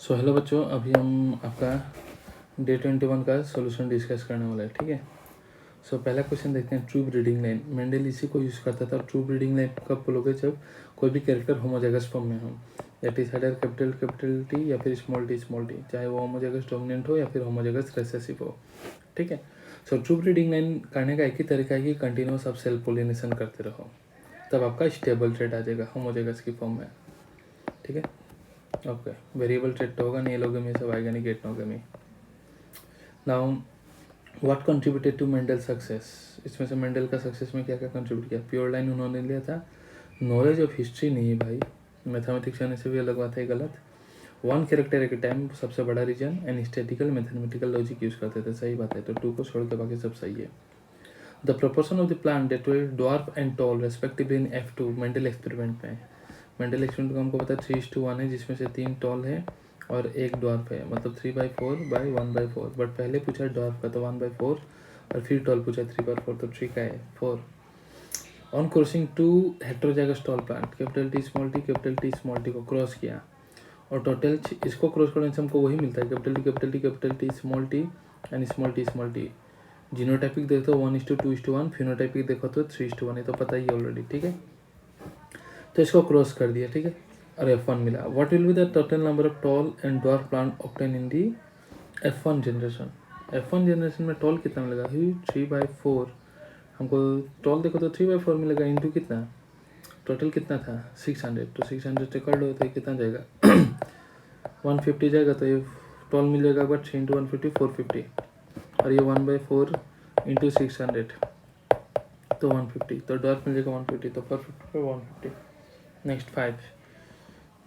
So hello बच्चों, अभी हम आपका डे 21 का सॉल्यूशन डिस्कस करने वाला है। ठीक है। सो पहला क्वेश्चन देखते हैं, ट्रू ब्रीडिंग लाइन। मेंडल इसी को यूज़ करता था। ट्रू ब्रीडिंग लाइन कब बोलोगे? जब कोई भी कैरेक्टर होमोजाइगस फॉर्म में हो, that is either capital T या फिर स्मॉल टी, चाहे वो होमोजाइगस डोमिनेंट हो या फिर होमोजाइगस रिसेसिव हो। ठीक है। सो ट्रू ब्रीडिंग लाइन करने का एक ही तरीका है कि कंटिन्यूस आप सेल्फ पोलिनेशन करते रहो, तब आपका स्टेबल ट्रेड आ जाएगा होमोजाइगस की फॉर्म में। ठीक है। ओके, वेरिएबल ट्रेड तो होगा नहीं, एलोगेमी सब आएगा नहीं, geitonogamy. Now what contributed to Mendel success? इसमें से मेंडल का सक्सेस में क्या क्या कंट्रीब्यूट किया? प्योर लाइन उन्होंने लिया था। नॉलेज ऑफ हिस्ट्री नहीं है भाई, मैथमेटिक्स आने से भी अलग बात है, गलत। One character at a time सबसे बड़ा reason, and statical mathematical logic use करते थे, सही बात है। तो 2 को छोड़ के बाकी सब सही है। The proportion of the plant that were dwarf and tall respectively in F2 Mendel experiment में। मेंडल एक्सपेरिमेंट को हमको पता है 3:1 है, जिसमें से 3 टॉल है और 1 ड्वार्फ है, मतलब 3/4/1/4। बट पहले पूछा ड्वार्फ का तो 1/4 और फिर टॉल पूछा 3/4, तो 3 का है 4। On crossing 2 heterozygous tall plant, capital T small T को क्रॉस किया और टोटल इसको क्रॉस करने से हमको वही मिलता है, capital T small T and small T. Genotypic देखो 1:2:1, फिनोटाइपिक देखो तो 3:1 है, तो पता ही ऑलरेडी। ठीक है। तो इसको क्रॉस कर दिया। ठीक है। और F1 मिला। What will be the total number of tall and dwarf plant obtain in the F1 generation? F1 generation में टॉल कितना मिलेगा? 3/4। हमको टॉल देखो तो 3/4 मिलेगा, इंटू कितना, टोटल कितना था 600, तो 600 से कर लो तो ये कितना जाएगा 150 जाएगा। तो ये टॉल मिलेगा बट 3 × 150 450, और ये 1/4 इंटू 600 तो 150, तो ड्वार्फ मिल जाएगा 150, तो 450 पर 150। नेक्स्ट 5,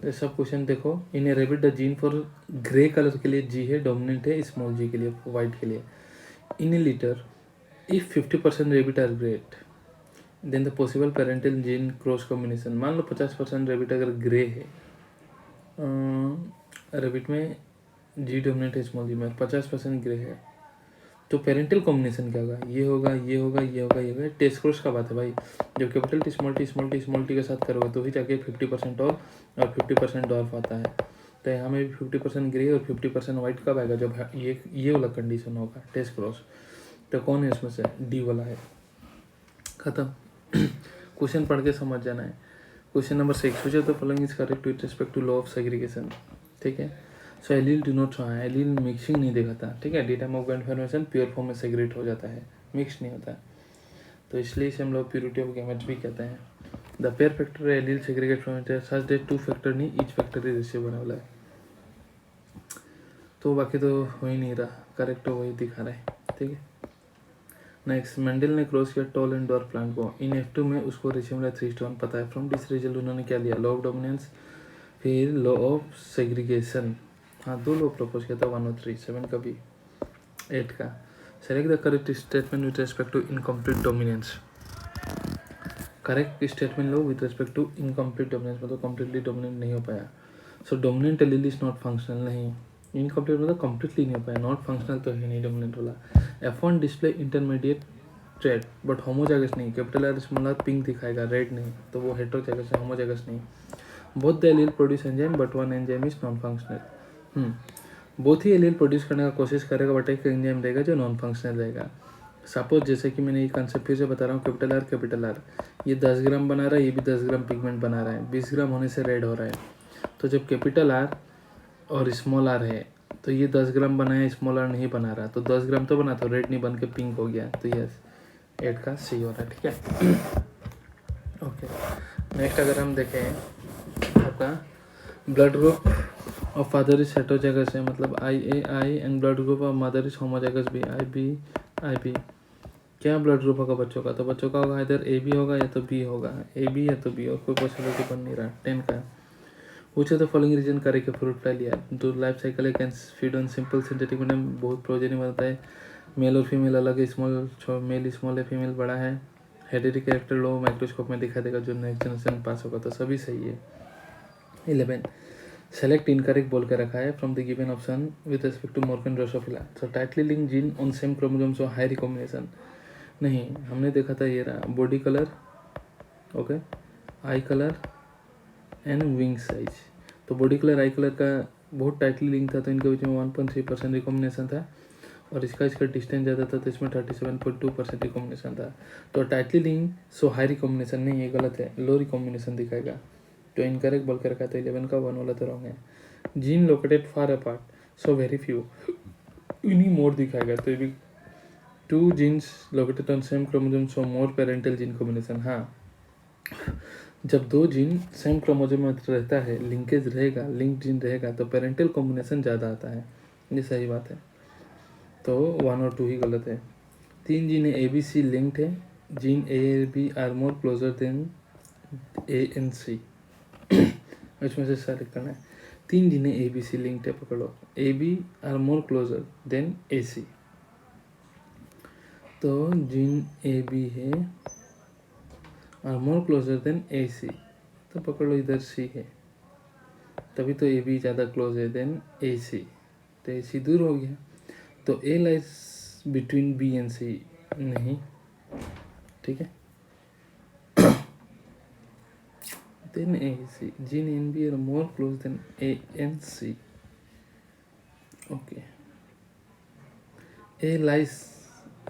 ये सब क्वेश्चन देखो। In a rabbit the gene for grey colour के लिए जी है, डोमिनेंट है, स्मॉल जी के लिए, वाइट के लिए। In a litter if 50% rabbit are great, then the possible parental gene cross combination. मान लो 50% रेबिट अगर ग्रे है, रेबिट में जी डोमिनेंट है, स्मॉल जी में 50% ग्रे है, तो पेरेंटल कॉम्बिनेशन क्या होगा? ये होगा, ये होगा, ये होगा, ये होगा। टेस्ट क्रॉस का बात है भाई। जब कैपिटल टी स्मॉल टी के साथ करोगे तो ही जाके 50% टॉल और 50% डॉर्फ आता है। तो यहाँ में भी 50% ग्रे और 50% वाइट कब आएगा? जब ये वाला कंडीशन होगा, टेस्ट क्रॉस। तो कौन है इसमें से? डी वाला है। खत्म। क्वेश्चन पढ़ के समझ जाना है। Question number 6, which of the following is correct with respect to law of segregation? ठीक है। So allele do not show, allele mixing नहीं देखा था। ठीक है। The time of information pure form में सेग्रेट हो जाता है, मिक्स नहीं होता है, तो इसलिए इसे हम लोग प्योरिटी ऑफ गैमेट्स भी कहते हैं। The pair factor allele segregate from such that 2 factor नहीं, ईच फैक्टर इज रिसीव होने वाला है। तो बाकी तो हो ही नहीं रहा, करेक्ट तो वही दिखा रहा है। ठीक है। नेक्स्ट, मेंडल ने क्रॉस किया टॉल एंड ड्वार्फ प्लांट को। इन F2 में उसको रेशियो मिला 3:1, पता है। फ्रॉम दिस रिजल्ट उन्होंने क्या लिया? लॉ ऑफ डोमिनेंस, फिर लॉ ऑफ सेग्रीगेशन। हाँ, 2 लॉ प्रपोज किया था, 1 और 3, 7 का भी, 8 का। Select the correct statement with respect to incomplete dominance. Correct statement लो with respect to incomplete dominance, मतलब कम्प्लीटली डोमिनेंट नहीं हो पाया। So dominant allele is not functional, नहीं। इनकम्प्लीट मतलब कम्प्लीटली नहीं हो पाया, नॉट फंक्शनल तो है नहीं डोमिनेंट वाला। F1 display intermediate trade but homozygous नहीं, capital R small R pink दिखाएगा, रेड नहीं, तो वो हेटेरोजाइगस है, होमोजाइगस नहीं। Both the allele produce enzyme but one enzyme is non functional. Both ही एलील प्रोड्यूस करने का कोशिश करेगा बट एक एंजाइम रहेगा जो नॉन फंक्शनल रहेगा। सपोज जैसे कि मैंने ये कंसेप्ट फिर से बता रहा हूँ, कैपिटल आर ये 10 ग्राम बना रहा है, ये भी 10 ग्राम पिगमेंट बना रहा है, 20 ग्राम होने से रेड हो रहा है। तो जब कैपिटल आर और स्मॉल आर है तो ये 10 ग्राम बनाया, स्मॉल आर नहीं बना रहा, तो 10 ग्राम तो बना, तो रेड नहीं बन के पिंक हो गया, तो यस 8 का सी हो रहा है। ठीक है। ओके। नेक्स्ट अगर हम देखें आपका blood group of father is heterozygous है, मतलब IA and blood group of mother is homozygous भी, IB। क्या ब्लड ग्रुप होगा बच्चों का? तो बच्चों का होगा इधर AB होगा या तो B होगा, AB या तो B, और कोई पॉसिबिलिटी बन नहीं रहा। 10 का। Which of the following region करे के फ्रूट फ्लाई लिया? तो लाइफ साइकिल है, can feed on simple synthetic medium, बहुत प्रोजेनी बनता है, मेल और फीमेल अलग है, मेल स्मॉल है, फीमेल बड़ा है, हेरिडिटी कैरेक्टर लो माइक्रोस्कोप में दिखा देगा जो नेक्स्ट जनरेशन पास होगा, तो सभी सही है। 11, सेलेक्ट इनकरेक्ट बोल के रखा है from the given option with respect to Morgan drosophila. So tightly link gene on same chromosome so high recombination, नहीं, हमने देखा था ये रहा, body colour, okay, eye colour and wing size. तो बॉडी कलर आई कलर का बहुत tightly link था, तो इनके बीच में 1.3% रिकॉम्बिनेशन था, और इसका डिस्टेंस ज़्यादा था, तो इसमें 37.2% रिकॉम्बिनेशन था। तो tightly link so high recombination नहीं, ये गलत है, लो रिकॉम्बिनेशन दिखाएगा। तो इनकरेक्ट बोल के रखा, तो 11 का 1 वाला तो रॉन्ग है। Gene located far apart so very few, इन्हीं मोर दिखाएगा, तो ये भी 2 genes located on same chromosome so more parental gene combination. हाँ, जब 2 जीन सेम क्रोमोसोम में रहता है, लिंकेज रहेगा, लिंक जीन रहेगा, तो पेरेंटल कॉम्बिनेशन ज़्यादा आता है, ये सही बात है। तो 1 और 2 ही गलत है। 3 gene A B C linked है, gene A B are more closer than A and C, इसमें से सेलेक्ट करना है। 3 gene A B C linked है, पकड़ो, A B are more closer than A C, तो जीन ए बी है are more closer than A C, तो पकड़ लो इधर सी है, तभी तो ए बी ज़्यादा क्लोज है देन ए सी, तो ए सी दूर हो गया, तो A lies between B and C नहीं, ठीक है। Than A C, gene and B are more close than A and C, okay. A lies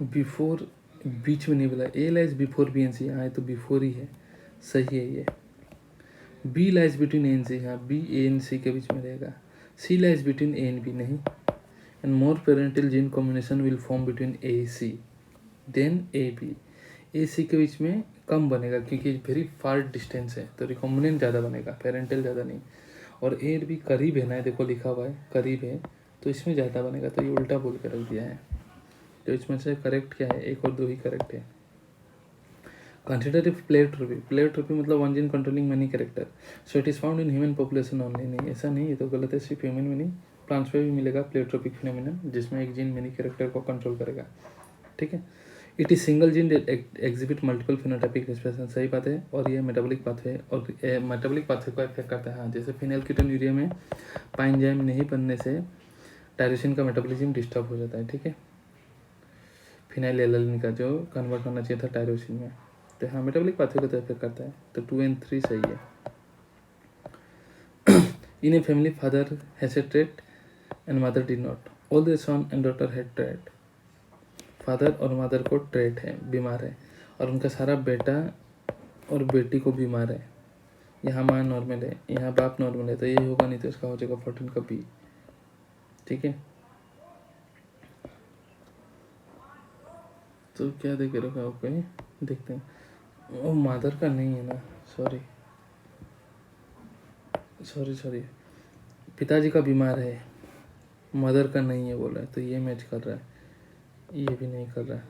before, बीच में नहीं बोला, A lies before B and C, हाँ तो बिफोर ही है, सही है ये। B lies between A and C, हाँ बी ए एन सी के बीच में रहेगा। C lies between A and B नहीं, and more parental gene combination will form between A C than A B, A C के बीच में कम बनेगा क्योंकि वेरी फार डिस्टेंस है, तो रिकॉम्बिनेंट ज़्यादा बनेगा, पेरेंटल ज़्यादा नहीं। और ए भी करीब है ना, देखो लिखा हुआ है करीब है, तो इसमें ज़्यादा बनेगा, तो ये उल्टा बोल के रख दिया है। तो इसमें से करेक्ट क्या है, 1 और 2 ही करेक्ट है। कंसिडर इफ प्लेयोट्रोपी, प्लेयोट्रोपी मतलब one gene controlling many character, so it is found in human population only, नहीं ऐसा नहीं, ये तो गलत है, सिर्फ ह्यूमन में नहीं, प्लांट्स पे भी मिलेगा प्लेयोट्रोपिक फिनोमिनन, जिसमें एक जीन मेनी कैरेक्टर को कंट्रोल करेगा, ठीक है। It is single gene exhibit multiple phenotypic expression, सही बात है। और ये मेटाबॉलिक पाथवे, और मेटाबॉलिक पाथवे को इफेक्ट करता है, हाँ, जैसे फिनाइलकीटोन्यूरिया में पाइनजाइम नहीं बनने से टायरोसिन का मेटाबॉलिज्म डिस्टर्ब हो जाता है, ठीक है, फिनाइलएलानिन का जो कन्वर्ट होना चाहिए था टायरोसिन में, तो हाँ मेटाबॉलिक पाथवे को तो इफेक्ट करता है, तो 2 और 3 सही है। In a family father has a trait and mother did not, all the son and daughter had trait, father और मदर को ट्रेट है, बीमार है, और उनका सारा बेटा और बेटी को बीमार है, यहाँ माँ नॉर्मल है, यहाँ बाप नॉर्मल है, तो ये होगा नहीं, तो इसका हो जाएगा 14 का बी, ठीक है। तो क्या देख रखा, ओके देखते हैं, ओ मदर का नहीं है ना, सॉरी, पिताजी का बीमार है, मदर का नहीं है बोला है, तो ये मैच कर रहा है, ये भी नहीं कर रहा है,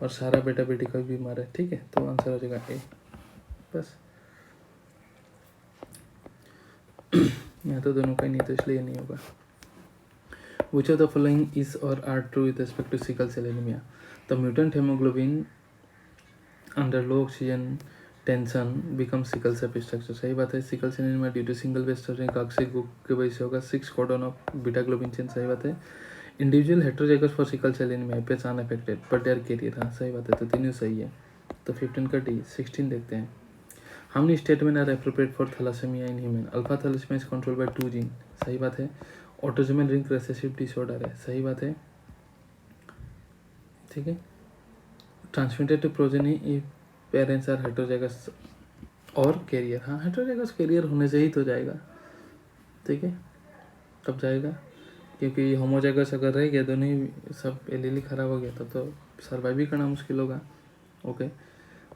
और सारा बेटा बेटी का भी बीमार है, ठीक है, तो आंसर हो जाएगा ए, बस। यहाँ तो दोनों का ही नहीं, तो इसलिए नहीं होगा। Which of the following is or are true with respect to sickle cell anaemia, the mutant haemoglobin under low oxygen tension become sickle cell structure, सही बात है। Sickle cell anaemia due to single base carboxyl group के वजह से होगा, 6 codon of beta globin chain, सही बात है। Individual heterozygous for sickle cell anaemia appears unaffected but they are carrier, हाँ सही बात है, तो तीनों सही है, तो 15 का डी। 16 देखते हैं, how many statement are appropriate for thalassaemia in human, alpha thalassaemia is controlled by 2 gene, सही बात है। ऑटोसोमल रिंग रिसेसिव डिसऑर्डर है, सही बात है, ठीक है। Transmitted to progeny if parents are heterozygous और कैरियर, हाँ हेट्रोजाइगस कैरियर होने से ही तो जाएगा, ठीक है, तब जाएगा, क्योंकि होमोजाइगस अगर रह गया, दोनों ही सब एलीली खराब हो गया, तब तो सर्वाइव भी करना मुश्किल होगा, ओके।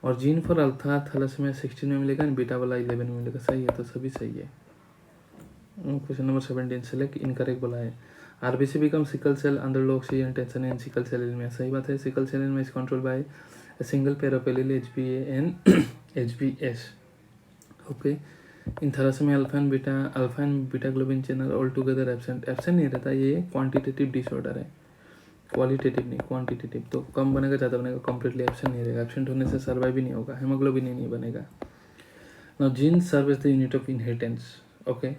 और जीन फॉर अल्फा थैलेसेमिया 16 में मिलेगा, बीटा वाला 11 में मिलेगा, सही है, तो सभी सही है। क्वेश्चन नंबर 17 सेलेक्ट इनकरेक्ट बोला है, RBC become sickle cell under low oxygen tension in sickle cell anaemia, सही बात है। Sickle cell anaemia is control by a single pair of allele HBA and HBS, okay. In thalassemia alpha and beta globin chain are altogether absent नहीं रहता, ये quantitative disorder है, qualitative नहीं quantitative, तो कम बनेगा ज़्यादा बनेगा, कम्प्लीटली एब्सेंट नहीं रहेगा, एब्सेंट होने से सर्वाइव भी नहीं होगा, हेमोग्लोबिन ही नहीं बनेगा। Now gene serve as the unit of inheritance, okay,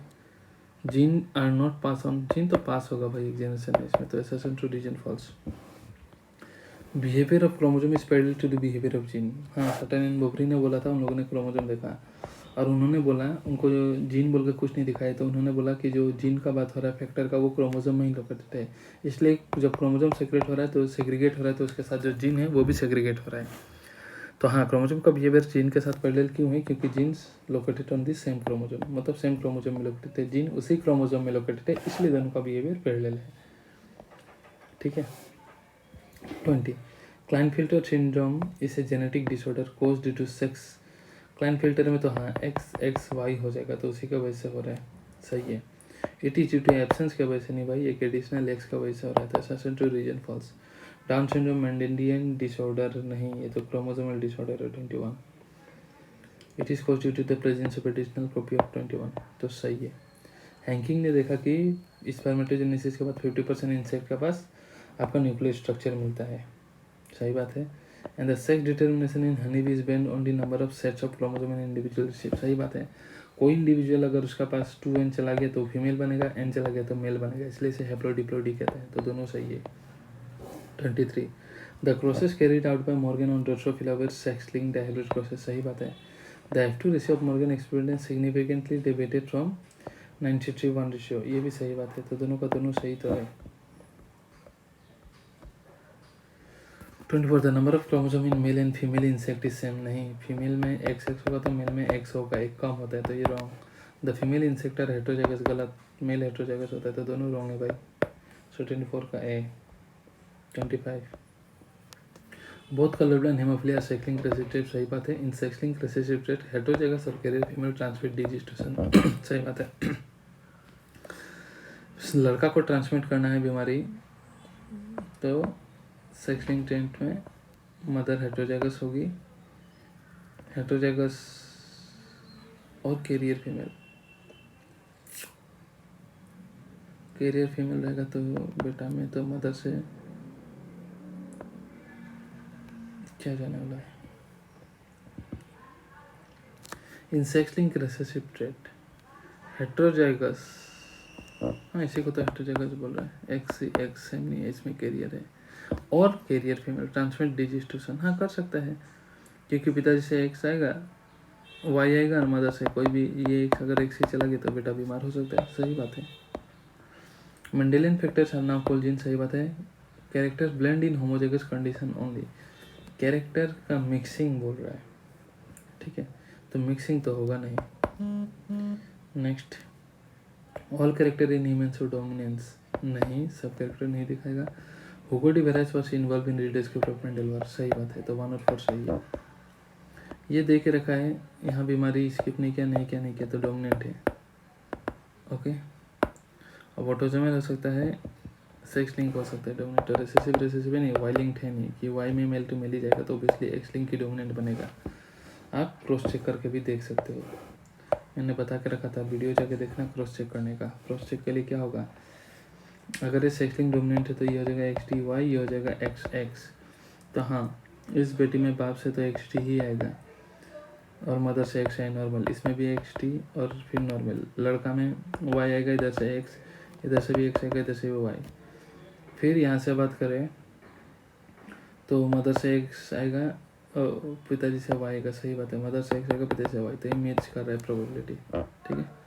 gene are not pass on, gene तो पास होगा भाई एक जनरेशन में, इसमें तो assertion true reason false. Behaviour of chromosome is parallel to the behaviour of gene, हाँ Sutton and Boveri ने बोला था, उन लोगों ने क्रोमोसोम देखा, और उन्होंने बोला, उनको जो जीन बोल के कुछ नहीं दिखाया, तो उन्होंने बोला कि जो जीन का बात हो रहा है फैक्टर का, वो क्रोमोसोम में ही लोकेटेड है, इसलिए जब क्रोमोसोम सेग्रेट हो रहा है तो सेग्रीगेट हो रहा है, तो उसके साथ जो जीन है वो भी सेग्रीगेट हो रहा है। तो हाँ, क्रोमोसोम का बिहेवियर जीन के साथ पैरेलल क्यों है? क्योंकि genes located on the same chromosome, मतलब सेम क्रोमोसोम में लोकेटेड है, जीन उसी क्रोमोसोम में लोकेटेड है, इसलिए दोनों का बिहेवियर पैरेलल है। ठीक है। 20. Klinefelter syndrome is a genetic disorder cause due to sex. Klinefelter में तो हाँ XXY हो जाएगा, तो उसी का वजह से हो रहा है, सही है। It is due to absence की वजह से नहीं भाई, एक एडिशनल एक्स का वजह से हो रहा था, ascent to region falls. Down syndrome Mendelian disorder नहीं, ये तो क्रोमोसोमल डिसऑर्डर है 21। It is cause due to the presence of additional copy of 21, तो सही है। हैंकिंग ने देखा कि स्पर्मेटोजेनेसिस के बाद 50% इंसेक्ट के पास आपका न्यूक्लियर स्ट्रक्चर मिलता है, सही बात है। And the sex determination in honey bee is based on the number of sets of chromosome in individual shape, सही बात है। कोई इंडिविजुअल अगर उसका पास 2N चला गया तो फीमेल बनेगा, N चला गया तो मेल बनेगा, इसलिए इसे हैप्लोडिप्लोडी कहते हैं, तो दोनों सही है। 23. The crosses carried out by Morgan on Drosophila were sex linked hybrid crosses, सही बात है। The F2 ratio of Morgan experience significantly deviated from 93:1 ratio, ये भी सही बात है, तो दोनों का दोनों सही तो है। 24. The number of chromosome in male and female insect is same, नहीं, फीमेल में XX होगा तो मेल में X होगा, एक कम होता है, तो ये wrong. The female insect are heterozygous, गलत, मेल हेट्रोजाइगस होता है, तो दोनों रॉन्ग है भाई। सो 24 का ए। 25. Both coloured and haemophilia sex linked recessive, सही बात है। इन sex linked recessive trait heterozygous और कैरियर फीमेल ट्रांसमिट डिजिस्टेशन, सही बात है। लड़का को ट्रांसमिट करना है बीमारी, तो सेक्स लिंक्ड ट्रेट में मदर हेट्रोजाइगस होगी, हेट्रोजाइगस और कैरियर फीमेल, कैरियर फीमेल रहेगा तो बेटा में तो मदर से क्या जाने वाला है। इन sex link recessive trait heterozygous, हाँ इसी को तो हेट्रोजाइगस बोल रहा है, एक्स सेम नहीं है, इसमें कैरियर है और कैरियर फीमेल ट्रांसमिट डिजिस्टेशन, हाँ कर सकता है, क्योंकि पिताजी से एक्स आएगा, वाई आएगा और मदर से कोई भी, ये अगर एक से चला गया तो बेटा बीमार हो सकता है, सही बात है। Mendelian factors are now called gene, सही बात है। Characters blend in homozygous condition only, character का मिक्सिंग बोल रहा है, ठीक है, तो मिक्सिंग तो होगा नहीं। Next, all character in humans और डोमिनेंस, नहीं, सब कैरेक्टर नहीं दिखाएगा। Hugo de Vries was involved in rediscovery of Mendel's work, सही बात है, तो 1 और 4 सही है। ये दे के रखा है, यहाँ बीमारी स्किप नहीं किया, तो डोमिनेंट है, ओके। अब ऑटोजोमल हो सकता है, सेक्स लिंक हो सकता है, डोमिनेंट और रिसेसिव नहीं, वाई लिंक्ड है नहीं, कि वाई में मेल टू मेल ही जाएगा, तो ऑब्वियसली एक्स लिंक ही डोमिनेंट बनेगा। आप क्रॉस चेक करके भी देख सकते हो, मैंने बता के रखा था, वीडियो जाके देखना क्रॉस चेक करने का। क्रॉस चेक के लिए क्या होगा, अगर ये सेक्स लिंक डोमिनेंट है तो ये हो जाएगा XTY, ये हो जाएगा XX, तो हाँ इस बेटी में बाप से तो XT ही आएगा और मदर से X है नॉर्मल, इसमें भी XT और फिर नॉर्मल, लड़का में Y आएगा, इधर से X, इधर से भी X आएगा, इधर से भी Y। फिर यहाँ से बात करें तो मदर से X आएगा और पिताजी से Y आएगा, सही बात है, मदर से X आएगा, पिताजी से Y, तो ये मैच कर रहा है प्रोबेबिलिटी, ठीक है।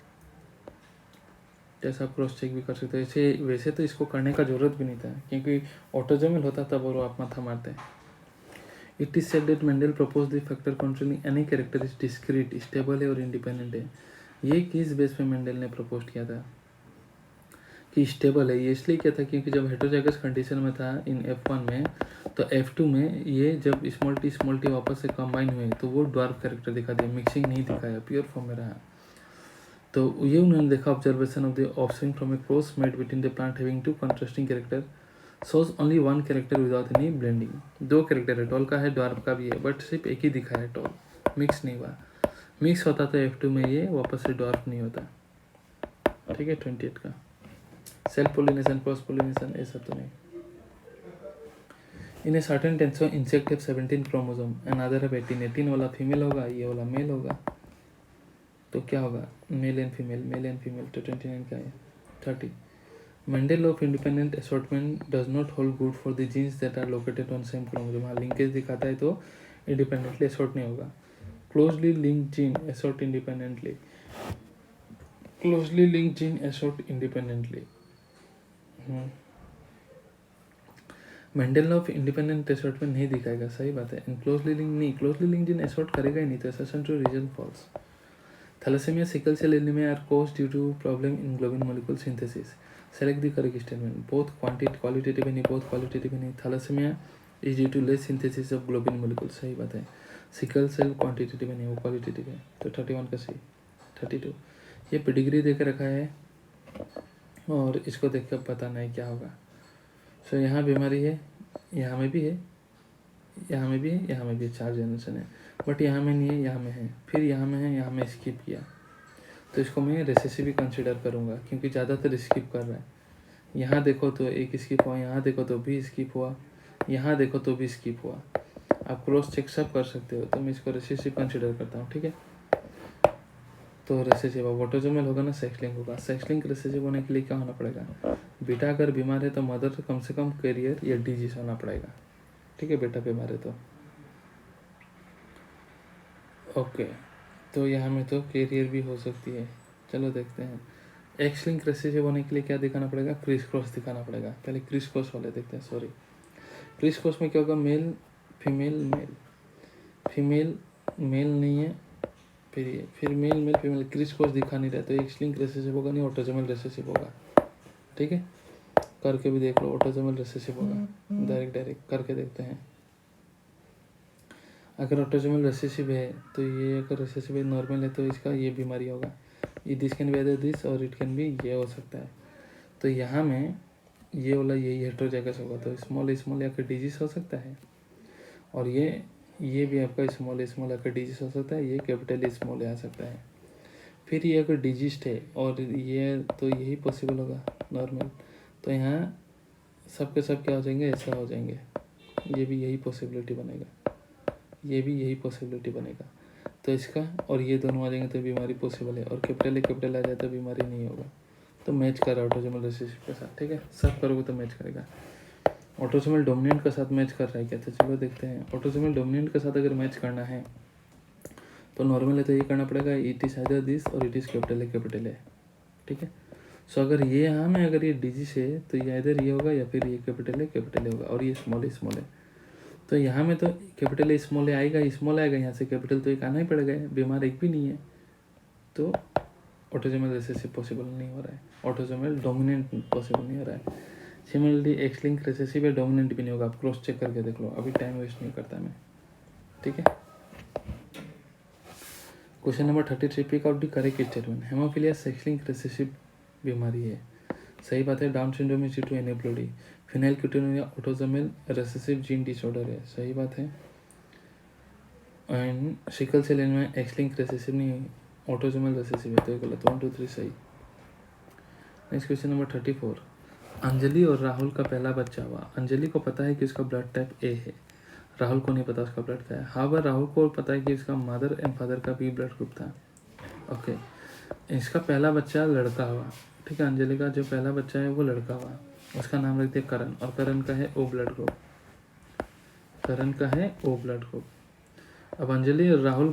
जैसा आप क्रॉस चेक भी कर सकते हो, ऐसे वैसे तो इसको करने का जरूरत भी नहीं था, क्योंकि ऑटोजोमल होता तब और आप माथा मारते हैं। It is said that Mendel propose the factor controlling any character is discrete, stable है और इंडिपेंडेंट है। ये किस बेस पे मेंडल ने प्रपोज किया था कि स्टेबल है? ये इसलिए किया था क्योंकि जब हेट्रोजाइगस कंडीशन में था इन F1 में, तो F2 में ये जब स्मॉल टी वापस से कंबाइन हुए तो वो ड्वार्फ कैरेक्टर दिखा दिया, मिक्सिंग नहीं दिखाया, प्योर फॉर्म में रहा। तो ये उन्होंने देखा, observation of the offspring from a cross made between the plant having two contrasting character shows only one character without any blending. 2 character है, टॉल का है, ड्वार्फ का भी है, बट सिर्फ एक ही दिखा है टॉल, मिक्स नहीं हुआ। मिक्स होता तो F2 में ये वापस से ड्वार्फ नहीं होता, ठीक है। 28 का सेल्फ पोलिनेशन, क्रॉस पोलिनेशन, ये सब तो नहीं। In a certain tens of insect have 17 chromosome and other have 18, 18 वाला फीमेल होगा, ये वाला मेल होगा, तो क्या होगा, मेल एंड फीमेल, तो 29 का है। 30. Mendel of independent assortment does not hold good for the genes that are located on same chromosome, हाँ लिंकेज दिखाता है तो इंडिपेंडेंटली असॉर्ट नहीं होगा। Closely link gene assort independently, closely link gene assort independently. Mendel of independent assort में नहीं दिखाएगा, सही बात है। एंड क्लोजली लिंक नहीं, क्लोजली लिंक जीन एसॉर्ट करेगा ही नहीं, तो assertion true, reason false. Thalassaemia sickle cell anaemia are caused due to problem in globin molecule synthesis. Select the correct statement. Both qualitative नहीं, बोथ क्वालिटेटिव नहीं। Thalassaemia is due to less synthesis of globin molecule, सही बात है। Sickle cell quantitative नहीं, वो qualitative है, तो 31 का सही। 32 ये पेडिग्री दे के रखा है और इसको देख कर बताना है क्या होगा। सो यहाँ बीमारी है, यहाँ में भी है, यहाँ में भी है, यहाँ में भी है, 4 जनरेशन है, बट यहाँ में नहीं है, यहाँ में है, फिर यहाँ में है, यहाँ में स्किप किया, तो इसको मैं रेसेसिव भी कंसिडर करूँगा क्योंकि ज़्यादातर स्किप कर रहा है। यहाँ देखो तो एक स्किप हुआ, यहाँ देखो तो भी स्किप हुआ, यहाँ देखो तो भी स्किप हुआ। आप क्रॉस चेक सब कर सकते हो, तो मैं इसको रेसेसिव कंसिडर करता हूँ, ठीक है। तो रेसेसिव ऑटोजोमल होगा ना, सेक्स लिंक होगा। सेक्स लिंक रेसेसिव होने के लिए क्या होना पड़ेगा? बेटा अगर बीमार है तो मदर कम से कम कैरियर या डिजीज होना पड़ेगा, ठीक है। बेटा बीमार है तो ओके, तो यहाँ में तो कैरियर भी हो सकती है। चलो देखते हैं। एक्स लिंक रेसेसिव होने के लिए क्या दिखाना पड़ेगा? क्रिस क्रॉस दिखाना पड़ेगा। पहले क्रिस क्रॉस वाले देखते हैं, सॉरी। क्रिस क्रॉस में क्या होगा? Male female male, female male नहीं है, फिर male male female, criss cross दिखा नहीं रहा, तो एक्स लिंक रेसेसिव होगा नहीं, ऑटोजोमल रेसेसिव होगा, ठीक है। करके भी देख लो, ऑटोजोमल रेसेसिव होगा। डायरेक्ट करके देखते हैं। अगर ऑटोजोमल रेसेसिव है तो ये, अगर रेसेसिव है नॉर्मल है तो इसका ये बीमारी होगा। ये this can be other this और इट कैन बी ये हो सकता है। तो यहाँ में ये वाला यही हेटेरोजाइगस होगा, तो स्मॉल या फिर डिजीज हो सकता है। और ये भी आपका स्मॉल या फिर डिजीज हो सकता है, ये कैपिटल स्मॉल आ सकता है। फिर ये अगर डिजीज है और ये, तो यही पॉसिबल होगा नॉर्मल, तो यहाँ सब के सब क्या हो जाएंगे? ऐसा हो जाएंगे। ये भी यही पॉसिबिलिटी बनेगा, ये भी यही पॉसिबिलिटी बनेगा। तो इसका और ये दोनों आ जाएंगे तो बीमारी पॉसिबल है, और कैपिटल आ जाए तो बीमारी नहीं होगा। तो मैच कर रहा है ऑटोजोमल रेसेसिव के साथ, ठीक है। सब करोगे तो मैच करेगा। ऑटोजोमल डोमिनेंट के साथ मैच कर रहा है क्या? तो चलो देखते हैं। ऑटोजोमल डोमिनेंट के साथ अगर मैच करना है तो नॉर्मल है तो ये करना पड़ेगा, इट इज आइदर दिस और इट इज कैपिटल है, ठीक है। सो अगर ये यहाँ में अगर ये डिजीज है तो ये इधर ये होगा या फिर ये कैपिटल होगा, और ये स्मॉल है। तो यहाँ में तो कैपिटल स्मॉल आएगा, यहाँ से कैपिटल तो एक आना ही पड़ेगा, बीमार एक भी नहीं है, तो ऑटोजोमल रेसेसिव पॉसिबल नहीं हो रहा है, ऑटोजोमल डोमिनेंट पॉसिबल नहीं हो रहा है। सिमिलरली एक्स लिंक रेसेसिव है, डोमिनेंट भी नहीं होगा। आप क्रॉस चेक करके देख लो, अभी टाइम वेस्ट नहीं करता मैं, ठीक है। Question number 33, pick out the correct statement. Haemophilia sex link recessive बीमारी है, सही बात है। Down syndrome is due to aneuploidy. Phenylketonuria autosomal recessive gene disorder है, सही बात है। And sickle cell anaemia X link recessive नहीं, ऑटोजोमल रेसेसिव है, तो ये गलत। 1 2 3 सही। नेक्स्ट क्वेश्चन नंबर 34, अंजलि और राहुल का पहला बच्चा हुआ। अंजलि को पता है कि उसका ब्लड टाइप ए है, राहुल को नहीं पता उसका ब्लड क्या है। हाउएवर राहुल को पता है कि उसका मदर एंड फादर का बी ब्लड ग्रुप था, ओके। इसका पहला बच्चा लड़का हुआ, ठीक है। अंजलि का जो पहला बच्चा है वो लड़का हुआ, उसका नाम रख दिया करण, और करण का है ओ ब्लड ग्रुप, करण का है ओ ब्लड ग्रुप। अब अंजलि और Rahul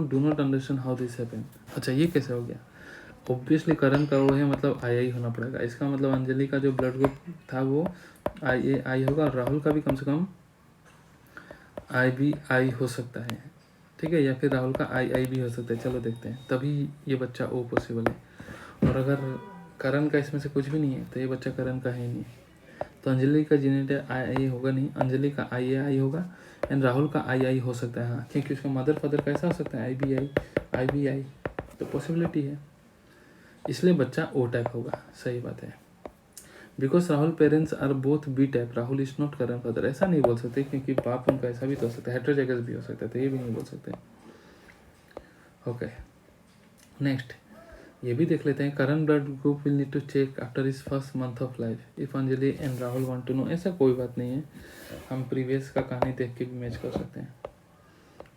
do not understand how this happened. अच्छा, ये कैसे हो गया? ऑब्वियसली करण का वो है, मतलब आई होना पड़ेगा। इसका मतलब अंजलि का जो ब्लड ग्रुप था वो आई होगा, और राहुल का भी कम से कम आई हो सकता है, ठीक है। या फिर राहुल का आई भी हो सकता है। चलो देखते हैं, तभी ये बच्चा ओ पॉसिबल है। और अगर करण का इसमें से कुछ भी नहीं है तो ये बच्चा करण का है ही नहीं। तो अंजलि का जेनेटिक आई होगा नहीं, अंजलि का आई होगा, एंड राहुल का आई हो सकता है, हाँ, क्योंकि उसका मदर फादर कैसा हो सकता है? आई, तो पॉसिबिलिटी है, इसलिए बच्चा ओ टाइप होगा, सही बात है। Because Rahul parents are both B type, Rahul is not Karan father, ऐसा नहीं बोल सकते क्योंकि बाप उनका ऐसा भी तो हो सकता है, हेटेरोजाइगस भी हो सकता है, तो ये भी नहीं बोल सकते, ओके। नेक्स्ट ये भी देख लेते हैं। Karan blood group will need to check after his first month of life if Anjali and Rahul want to know. ऐसा कोई बात नहीं है, हम प्रीवियस का कहानी देख के भी मैच कर सकते हैं।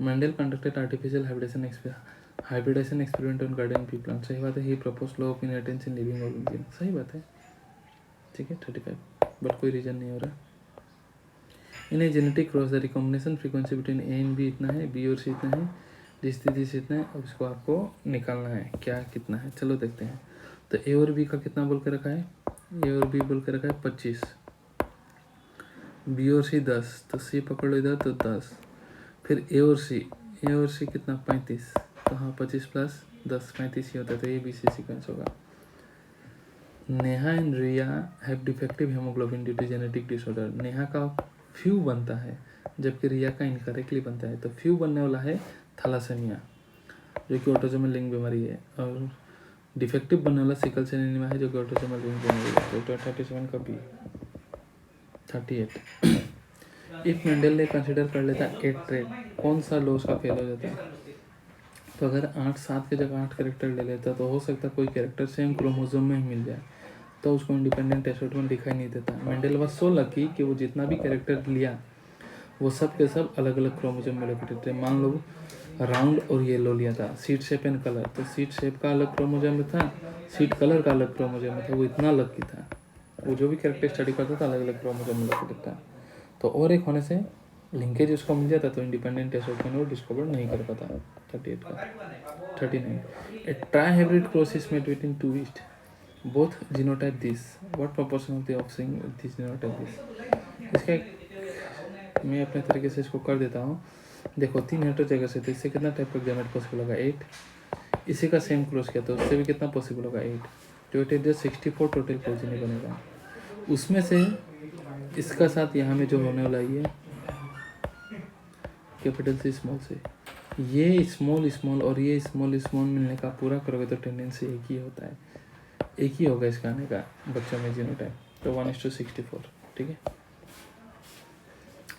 Mendel conducted artificial hybridisation experiment on garden pea plant, सही बात है। He propose law of inheritance in living organism, सही बात है, ठीक है। 35, बट कोई रीजन नहीं हो रहा। In a genetic cross the recombination frequency between A and B इतना है, बी और सी इतना है, डी से इतना है। अब इसको आपको निकालना है क्या कितना है, चलो देखते हैं। तो ए और बी का कितना बोल के रखा है, ए और बी बोल के रखा है 25, बी और सी 10, तो सी पकड़ लो इधर तो 10, फिर ए और सी कितना 35, तो हाँ 25 प्लस 10 35 ही होता है, तो ए बी सी सीक्वेंस होगा। Neha and Riya have defective haemoglobin due to genetic disorder. Neha का फ्यू बनता है जबकि रिया का इनकरेक्टली बनता है। तो फ्यू बनने वाला है थैलासेमिया जो कि ऑटोसोमल लिंक बीमारी है, और डिफेक्टिव बनने वाला सिकल सेल एनीमिया है जो कि ऑटोसोमल लिंक बीमारी है। तो 37 का बी 38। इफ मेंडल ने कंसिडर कर लेता 8 ट्रेट, कौन सा लॉ उसका फेल हो जाता? तो अगर 8 7 की जगह 8 कैरेक्टर ले लेता तो हो सकता कोई कैरेक्टर सेम क्रोमोसोम में ही मिल जाए, तो उसको इंडिपेंडेंट एसोर्टमेंट दिखाई नहीं देता। मेंडल वाज सो लकी कि वो जितना भी कैरेक्टर लिया वो सब के सब अलग अलग क्रोमोसोम में लोकेटेड थे। मान लो राउंड और येलो लिया था, सीड शेप एंड कलर, तो सीड शेप का अलग क्रोमोसोम में था, सीड कलर का अलग क्रोमोसोम में था। वो इतना लकी था, वो जो भी कैरेक्टर स्टडी करता था अलग अलग क्रोमोसोम में लोकेटेड था। तो और एक होने से लिंकेज उसको मिल जाता, तो इंडिपेंडेंट एसोर्टमेंट वो डिस्कवर नहीं कर पाता। 38 का 39। A trihybrid cross is made between two east both genotype this, what proportion of the offspring this genotype this। इसका मैं अपने तरीके से इसको कर देता हूँ। देखो 3 हेटेरोजाइगस से, तो इससे कितना टाइप का गैमेट पॉसिबल होगा 8। इसी का सेम क्रॉस किया तो उससे भी कितना पॉसिबल होगा 8, तो 8 जो 64 टोटल प्रोजेनी बनेगा। उसमें से इसका साथ यहाँ में जो होने वाला ये कैपिटल से स्मॉल से, ये स्मॉल स्मॉल और ये स्मॉल स्मॉल मिलने का पूरा करोगे तो टेंडेंसी एक ही होता है, एक ही होगा इसका आने का बच्चों में जीनोटाइप, तो 1:64। ठीक है।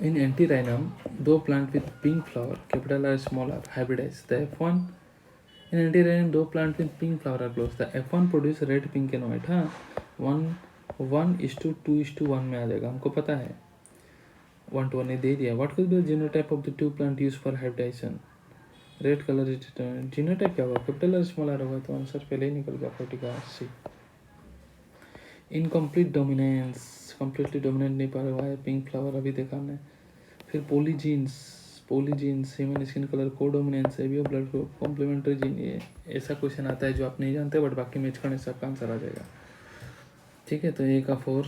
In antirrhinum 2 plant with pink flower capital R small r hybridize the F1। In antirrhinum 2 plant with pink flower are close the F1 produce red pink and white. हाँ 1:2:1 में आ जाएगा, हमको पता है 1:1 ने दे दिया। What could be the genotype of the 2 plant use for hybridisation, red colour is genotype क्या होगा, कैपिटल आर स्मॉल आर होगा, तो आंसर पहले ही निकल गया 40 का सी। इनकम्प्लीट डोमिनेंस, कम्प्लीटली डोमिनेंट नहीं पा रहा है, पिंक फ्लावर अभी देखा हमने। फिर पोलीजीन्स ह्यूमन स्किन कलर को डोमिनेंस है, भी ब्लड ग्रुप कॉम्प्लीमेंट्री जीन, ये ऐसा क्वेश्चन आता है जो आप नहीं जानते बट बाकी मैच करने से आपका आंसर आ जाएगा। ठीक है, तो ए का 4,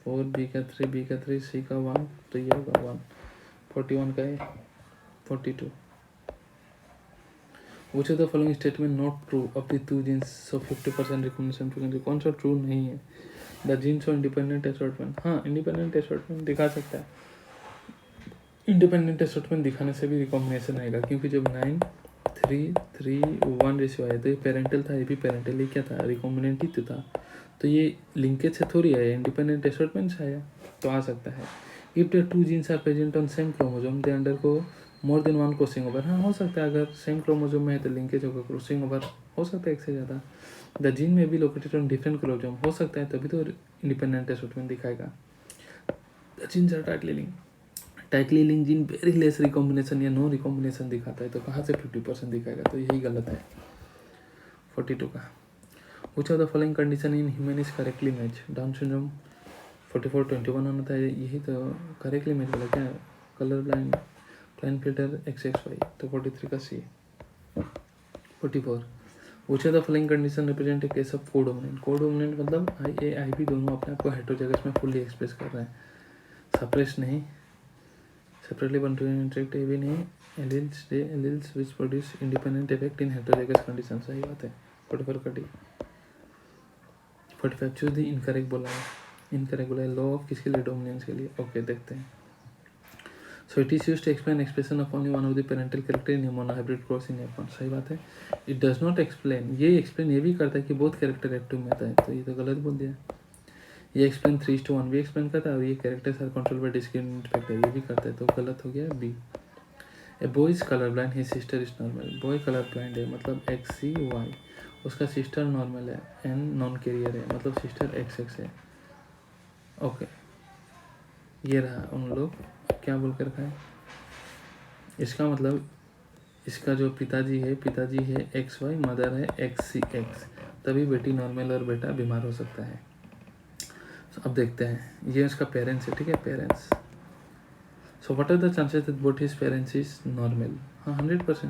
बी का 3, बी का 3, सी का 1, तो ये होगा 1। 41 का है 42। Which of the following statement not true of the 2 genes of 50% recombination frequency, कौन सा ट्रू नहीं है? The genes of independent assortment, हाँ इंडिपेंडेंट assortment दिखा सकता है। इंडिपेंडेंट assortment दिखाने से भी रिकॉम्बिनेशन आएगा, क्योंकि जब 9:3:3:1 रेशियो आया तो ये पेरेंटल था, ये भी पेरेंटल ही क्या था, रिकॉम्बिनेंट ही तो था, तो ये लिंकेज से थोड़ी आया, इंडिपेंडेंट assortment से आया, तो आ सकता है। If the 2 genes are present on same chromosome they undergo more than 1 crossing over, हाँ हो सकता है, अगर सेम क्रोमोसोम में है तो लिंकेज होगा, क्रॉसिंग ओवर हो सकता है एक से ज़्यादा। द जीन में भी लोकेटेड ऑन डिफरेंट क्रोमोसोम हो सकता है, तभी तो इंडिपेंडेंट एसोर्टमेंट दिखाएगा। The genes are tightly link gene very less recombination या नो रिकॉम्बिनेशन दिखाता है, तो कहाँ से 50% दिखाएगा, तो यही गलत है। 42 का which of the following condition in human is correctly match, down syndrome 44:21 होना था, यही तो करेक्टली मैच बोला क्या, कलर ब्लाइंड Klinefelter XXY, तो 43 का C. 44 which of the following condition represent a case of codominant, codominant मतलब IA IB दोनों अपने आप को हेटेरोजाइगस में फुल्ली एक्सप्रेस कर रहे हैं, सप्रेस नहीं, सेपरेटली बन रहे इंटरेक्ट ए भी नहीं, alleles which produce independent effect in heterozygous condition, सही बात है। 44 का डी। 45 चूज द इनकरेक्ट बोला है, लॉ ऑफ किसके लिए, डोमिनेंस के लिए। ओके देखते हैं। So it is used to explain expression of only one of the parental character in a monohybrid cross in F1, सही बात है। It does not explain, ये explain ये भी करता है कि both character F2 में आता है, तो ये तो गलत बोल दिया। ये explain 3:1 भी explain करता है, और ये characters are controlled by discriminant factor ये भी करता है, तो गलत हो गया B। A boy is color blind, his sister is normal, boy color blind है मतलब XCY, उसका sister normal है, N नॉन कैरियर है मतलब sister XX है। ओके ये रहा उन लोग क्या बोल कर रखा है, इसका मतलब इसका जो पिताजी है XY, मदर है XCX, तभी बेटी नॉर्मल और बेटा बीमार हो सकता है। तो अब देखते हैं, ये इसका पेरेंट्स है, ठीक है, parents so what are the chances that both his parents is normal? हाँ 100%,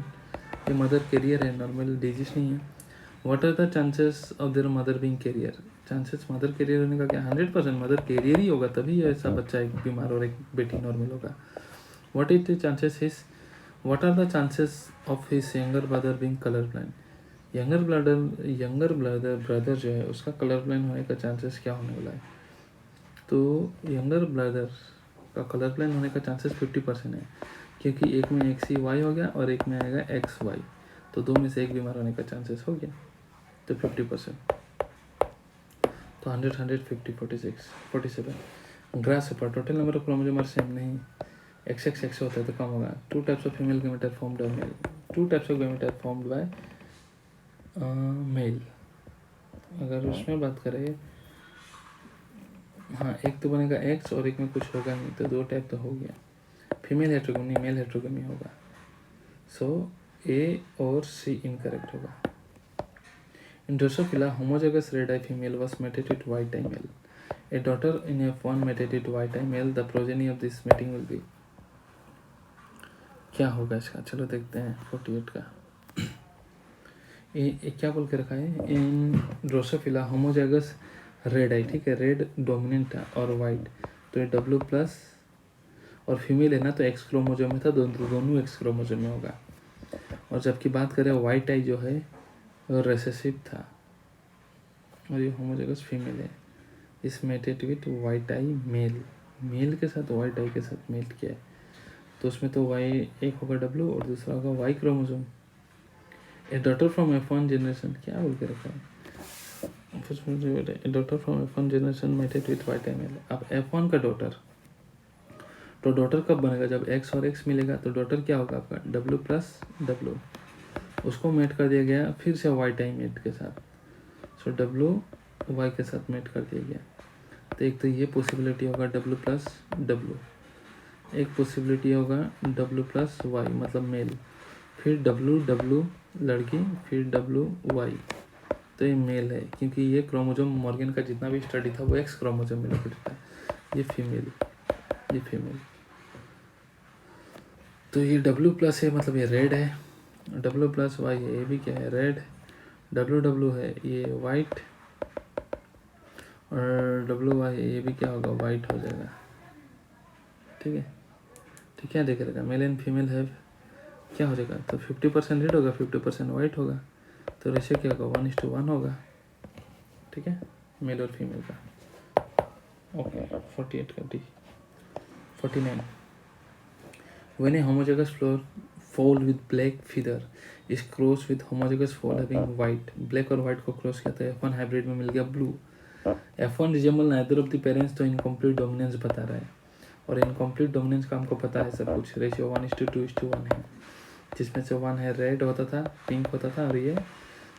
ये मदर कैरियर है, नॉर्मल डिजीज नहीं है. What are the chances of their mother being carrier? Chances mother carrier होने का क्या? 100% मदर कैरियर ही होगा, तभी ऐसा बच्चा एक बीमार और एक बेटी नॉर्मल होगा. What is the chances his, what are the chances of his younger brother being colour blind? Younger brother जो है उसका कलर ब्लाइंड होने का चांसेस क्या होने वाला है? तो यंगर ब्रदर का कलर ब्लाइंड होने का चांसेस 50% है, क्योंकि एक में XY हो गया और एक में आएगा XY, तो दो में से एक बीमार होने का चांसेस हो गया, तो 50%. तो 100, 150, 46, 47. ग्रास पर total number of chromosome same नहीं, XX होता है तो कम होगा. 2 types of female gamete formed by male, 2 types of gamete formed by male. अगर उसमें बात करें, हाँ एक तो बनेगा X और एक में कुछ होगा नहीं, तो 2 टाइप तो हो गया. फीमेल हेट्रोगमी, मेल हेट्रोगमी होगा. सो A और C इनकरेक्ट होगा. In Drosophila, homozygous red-eye female was mated with white-eye male. A daughter in F1 mated with white-eye male. The progeny of this mating will be. क्या होगा इसका? चलो देखते हैं 48 का. ये क्या बोल के रखा है? इन ड्रोसोफिला होमोजाइगस रेड आई, ठीक है, रेड डोमिनेंट था और वाइट, तो ये W+ और फीमेल है ना, तो X क्रोमोजोम में था, दोनों X क्रोमोजोम में होगा. और जबकि बात करें वाइट आई जो है वो रेसेसिव था, और ये होमोजाइगस फीमेल है. इस mated with white eye male, male के साथ वाइट आई के साथ मेट किया है, तो उसमें तो Y एक होगा W और दूसरा होगा Y chromosome. A daughter from F1 generation, क्या बोल के रखा है? A daughter from F1 generation mated with white eye male. अब F1 का डॉटर, तो डॉटर कब बनेगा? जब X और X मिलेगा, तो डॉटर क्या होगा आपका? W+W. उसको मेट कर दिया गया फिर से वाइट आई मेट के साथ, सो W Y के साथ मेट कर दिया गया. तो एक तो ये पॉसिबिलिटी होगा W+W, एक पॉसिबिलिटी होगा W+Y मतलब मेल, फिर W लड़की, फिर WY, तो ये मेल है, क्योंकि ये क्रोमोजोम मॉर्गन का जितना भी स्टडी था वो X क्रोमोजोम में लोकेटेड था. ये फीमेल, ये फीमेल, तो ये W+ है, मतलब ये रेड है. W+Y है, ये भी क्या है? रेड. WW है, ये वाइट, और WY है, ये भी क्या होगा? वाइट हो जाएगा. ठीक है, तो क्या देख रहेगा? मेल एंड फीमेल है, क्या हो जाएगा? तो 50% रेड होगा, 50% वाइट होगा, तो रेशियो क्या होगा? 1:1 होगा. ठीक है, मेल और फीमेल का. ओके, 48 का D. 49. When a homozygous foal with black feather is crossed with homozygous foal having white, black और white को क्रॉस किया तो F1 हाइब्रिड में मिल गया blue. F1 resemble neither of the parents, तो इनकम्प्लीट डोमिनेंस बता रहा है, और इनकम्प्लीट डोमिनेंस का हमको पता है सब कुछ. रेशियो 1:2:1 है, जिसमें से 1 है रेड होता था, पिंक होता था, और ये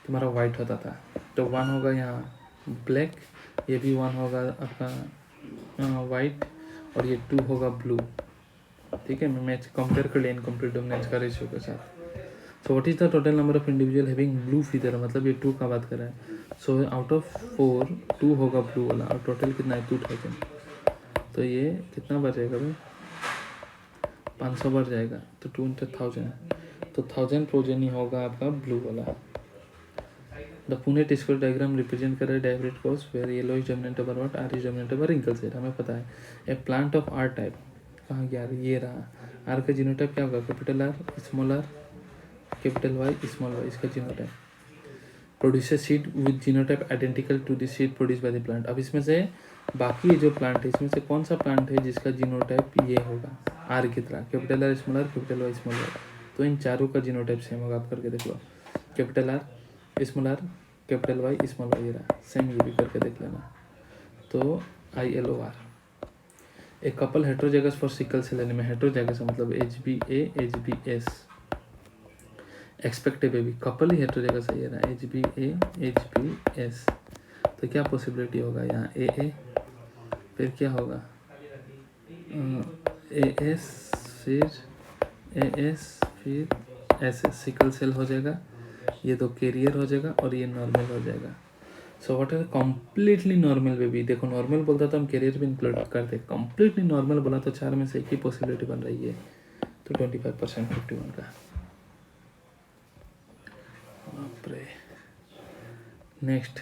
तुम्हारा वाइट होता था. तो 1 होगा यहाँ ब्लैक, ये भी 1 होगा आपका वाइट, और ये 2 होगा ब्लू. ठीक है, मैं मैच कंपेयर कर लिया इनकम्प्लीट डोमिनेंस का रेशियो के साथ. So what is the total number of individual having blue feather, मतलब ये 2 का बात कर रहा है. सो आउट ऑफ 4 2 होगा ब्लू वाला, और टोटल कितना है? 2000. तो ये कितना बढ़ जाएगा भाई? 500 बढ़ जाएगा, तो 2 × 1000, तो 1000 प्रोजेनी होगा आपका ब्लू वाला. The Punnett square diagram represent कर रहा है dihybrid cross where yellow is dominant over what, R is dominant over wrinkle seed, हमें पता है. A plant of R type, कहाँ गया? ये रहा. R का जीनोटाइप क्या होगा? Capital R, small r, capital Y, small y, इसका genotype. Produces seed with genotype identical to the seed produce by the plant. अब इसमें से बाकी जो प्लांट है, इसमें से कौन सा प्लांट है जिसका जीनोटाइप ये होगा R की तरह? Capital R, small r, capital Y, small y. तो इन चारों का जीनोटाइप सेम होगा. आप करके देख लो. Capital R, small r, capital Y, small y, ये रहा सेम. ये भी करके देख लेना. तो ILOR. एक couple heterozygous for sickle cell anaemia, heterozygous मतलब HbA HbS, expect baby, couple ही हेट्रोजाइगस है, ये रहा HbA HbS. तो क्या पॉसिबिलिटी होगा यहाँ? AA, फिर क्या होगा? AS, फिर SS, सिकल सेल हो जाएगा. ये तो कैरियर हो जाएगा और ये नॉर्मल हो जाएगा. So what is completely normal baby, देखो नॉर्मल बोलता तो हम कैरियर भी इंक्लूड करते, कम्प्लीटली नॉर्मल बोला तो 4 में से एक ही पॉसिबिलिटी बन रही है, तो 25% 51 का। Next,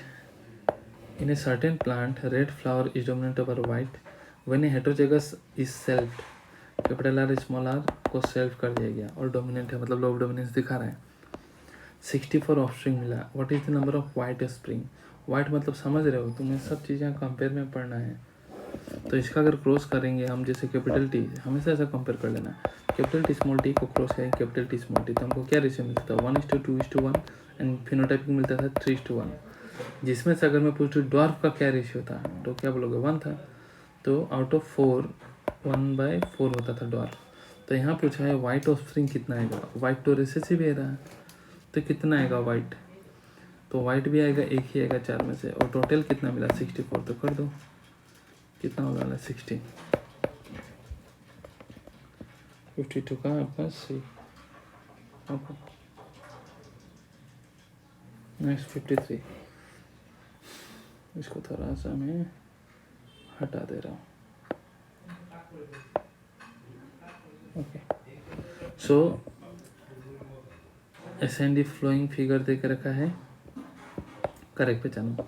in a certain plant red flower is dominant over white when a heterozygous is self, capital R small R को सेल्फ कर दिया गया और डोमिनेंट है मतलब लोब डोमिनेंस दिखा रहा है। 64 ऑफस्प्रिंग मिला, what is the number of white spring, white मतलब समझ रहे हो तुम्हें सब चीज़ें कंपेयर में पढ़ना है, तो इसका अगर क्रॉस करेंगे हम, जैसे कैपिटल टी हमेशा ऐसा कंपेयर कर लेना, कैपिटल टी स्मॉल टी को क्रॉस करेंगे कैपिटल टी स्मॉल टी, तो हमको क्या रेशियो मिलता था 1:2:1 एंड फिनोटाइपिंग मिलता था 3:1, जिसमें से अगर मैं पूछूँ ड्वार्फ का क्या रेशियो था तो क्या बोलोगे 1 था, तो आउट ऑफ 4 1/4 होता था ड्वार्फ। तो यहाँ पूछा है वाइट ऑफस्प्रिंग कितना आएगा, वाइट तो रिसेसिव है रहा, तो कितना आएगा वाइट, तो वाइट भी आएगा एक ही आएगा 4 में से, और टोटल कितना मिला 64, तो कर दो कितना होगा 60, 52 का आपका सी। ओके नेक्स्ट 53, इसको थोड़ा सा मैं हटा दे रहा हूँ। Okay so SND following figure दे के रखा है, करेक्ट पहचानो।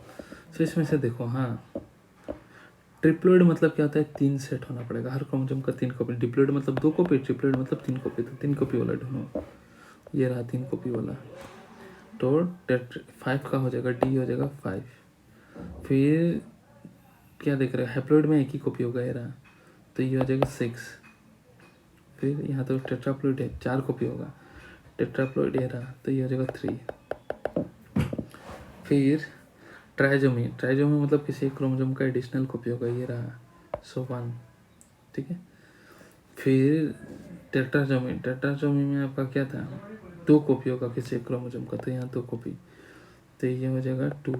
सो इसमें से देखो, हाँ ट्रिप्लोइड मतलब क्या होता है 3 सेट होना पड़ेगा, हर क्रोमोसोम का 3 कॉपी, डिप्लोइड मतलब 2 कॉपी, ट्रिप्लोइड मतलब 3 कॉपी, तो 3 कॉपी वाला ढूंढो, ये रहा 3 कॉपी वाला, तो 5 का हो जाएगा, डी हो जाएगा 5, फिर क्या देख रहे हैं हैप्लोइड में एक ही कॉपी होगा ये रहा, तो ये हो जाएगा 6, फिर यहाँ तो टेट्राप्लोइड है 4 कॉपी होगा, टेट्राप्लोइड ये रहा तो ये हो जाएगा 3, फिर ट्राइजोमी, ट्राइजोमी मतलब किसी एक क्रोमोसोम का एडिशनल कॉपी होगा ये रहा, सो 1, ठीक है। फिर टेट्राजोमी, टेट्राजोमी में आपका क्या था 2 कॉपी होगा किसी एक क्रोमोसोम का, तो यहाँ 2 कॉपी, तो ये हो जाएगा 2।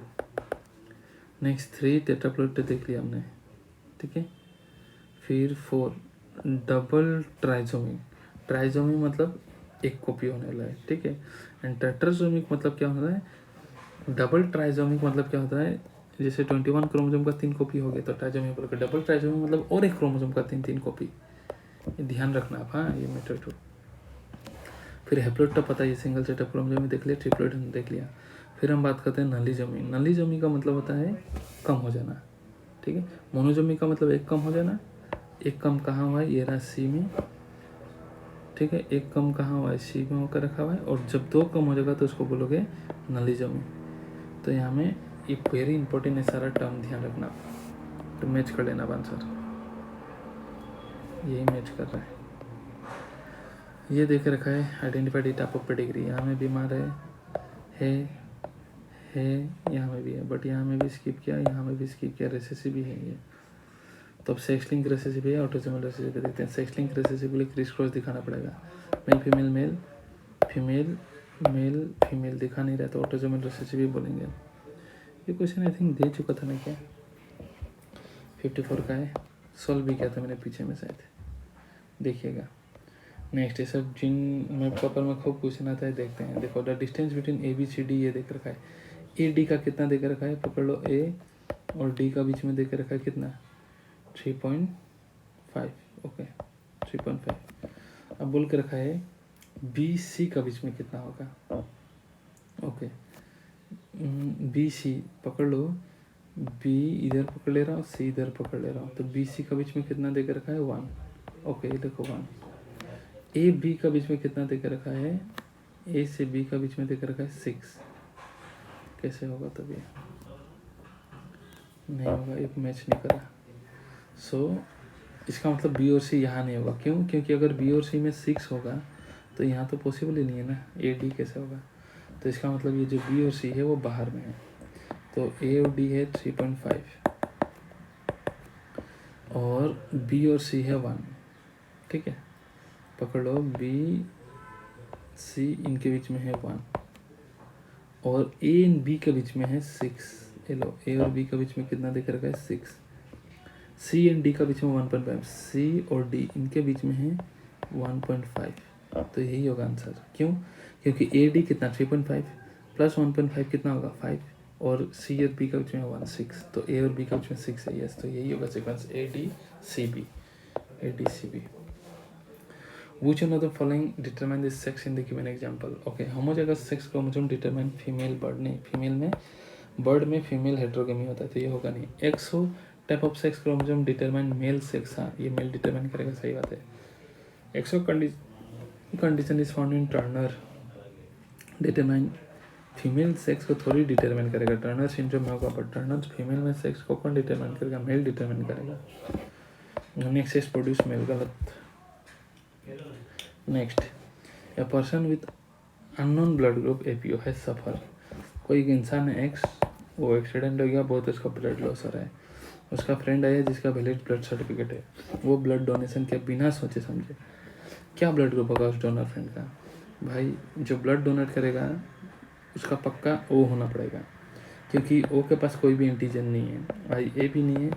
नेक्स्ट 3 टेट्राप्लोइड देख लिया हमने, ठीक है। फिर 4 डबल ट्राइजोमी, ट्राइजोमी मतलब एक कॉपी होने वाला है, ठीक है। एंड टेट्राजोमिक मतलब क्या होता है, डबल ट्राइजोमिक मतलब क्या होता है, जैसे 21 क्रोमोसोम का 3 कॉपी हो गया तो ट्राइजोमिक बोल के, डबल ट्राइजोमिक मतलब और एक क्रोमोसोम का 3 कॉपी, ये ध्यान रखना आप, हाँ ये मैटर टू। फिर हैप्लोइड तो पता है, ये सिंगल सेट ऑफ क्रोमोसोम देख लिया, ट्रिप्लोइड हमने देख लिया। फिर हम बात करते हैं नलीजोमी, नलीजोमी का मतलब होता है कम हो जाना, ठीक है। मोनोजोमी का मतलब एक कम हो जाना, एक कम कहाँ हुआ है ये रहा सी में, ठीक है, एक कम कहाँ हुआ है सी में होकर रखा हुआ है, और जब 2 कम हो जाएगा तो उसको बोलोगे नलीजोमी। तो यहाँ में ये वेरी इंपॉर्टेंट है, सारा टर्म ध्यान रखना, तो मैच कर लेना आंसर, यही मैच कर रहा है। ये देख रखा है आइडेंटिफाइड टाइप ऑफ पेडिग्री, यहाँ में बीमार है यहाँ में भी है, बट यहाँ में भी स्किप किया, यहाँ में भी स्किप किया, रेसेसिव भी है ये, तो अब सेक्स लिंक रेसेसिव है, ऑटोसोमल रेसेसिव देखते हैं। सेक्स लिंक रेसेसिव के लिए क्रिस क्रॉस दिखाना पड़ेगा, mail female male female male female दिखा नहीं रहा, तो ऑटोसोमल रेसेसिव ही बोलेंगे। ये क्वेश्चन आई थिंक दे चुका था ना क्या, 54 का है, सॉल्व भी किया था मैंने पीछे में शायद, देखिएगा। नेक्स्ट ये सब जिन में पेपर में खूब क्वेश्चन आता है, देखते हैं। देखो the distance between A B C D ये देख रखा है, ए डी का कितना देख रखा है, पकड़ लो, ए और डी का बीच में देख रखा है कितना 3.5, ओके 3.5। अब बोल के रखा है बी सी का बीच में कितना होगा, ओके बी सी पकड़ लो, बी इधर पकड़ ले रहा हूँ, सी इधर पकड़ ले रहा हूँ, तो बी सी का बीच में कितना दे के रखा है 1, ओके ये देखो 1। ए बी का बीच में कितना दे के रखा है, ए से बी का बीच में दे के रखा है 6, कैसे होगा तब ये नहीं होगा, एक मैच नहीं करा। सो इसका मतलब बी और सी यहाँ नहीं होगा, क्यों, क्योंकि अगर बी और सी में 6 होगा तो यहाँ तो पॉसिबल ही नहीं है ना, ए डी कैसे होगा, तो इसका मतलब ये जो बी और सी है वो बाहर में है, तो ए और डी है 3.5 और बी और सी है 1, ठीक है। पकड़ लो बी सी इनके बीच में है 1 और ए एंड बी के बीच में है 6, ये लो ए और बी के बीच में कितना देकर रखा है 6, सी एंड डी का बीच में 1.5, सी और डी इनके बीच में है 1.5, तो यही होगा आंसर। क्यों, क्योंकि ए डी कितना 3.5 प्लस 1.5 कितना होगा 5, और सी और बी का बीच में 1 6, तो ए और बी का बीच में 6 है, यस, तो यही होगा sequence ADCB। Which one of the following determine the sex in the given example? Okay, homozygous sex chromosome determine female bird, नहीं, फीमेल में बर्ड में फीमेल हेट्रोगेमी होता है, तो ये होगा नहीं। XO type of sex chromosome determine male sex, हाँ ये मेल डिटरमाइन करेगा, सही बात है। XO condition is found in Turner, determine female sex को थोड़ी डिटरमाइन करेगा, टर्नर सिंड्रोम में होगा, बट टर्नर फीमेल में सेक्स को कौन डिटरमाइन करेगा, मेल डिटरमाइन करेगा। नेक्स्ट इज प्रोड्यूस मेल, गलत। Next, a person with unknown blood group APO has suffer, कोई इंसान है एक्स, वो एक्सीडेंट हो गया, बहुत उसका ब्लड लॉस हो रहा है, उसका फ्रेंड है जिसका वैलिड ब्लड सर्टिफिकेट है, वो ब्लड डोनेशन के बिना सोचे समझे, क्या ब्लड ग्रुप होगा उस डोनर फ्रेंड का? भाई जो ब्लड डोनेट करेगा उसका पक्का O होना पड़ेगा, क्योंकि O के पास कोई भी एंटीजन नहीं है, IA भी नहीं है,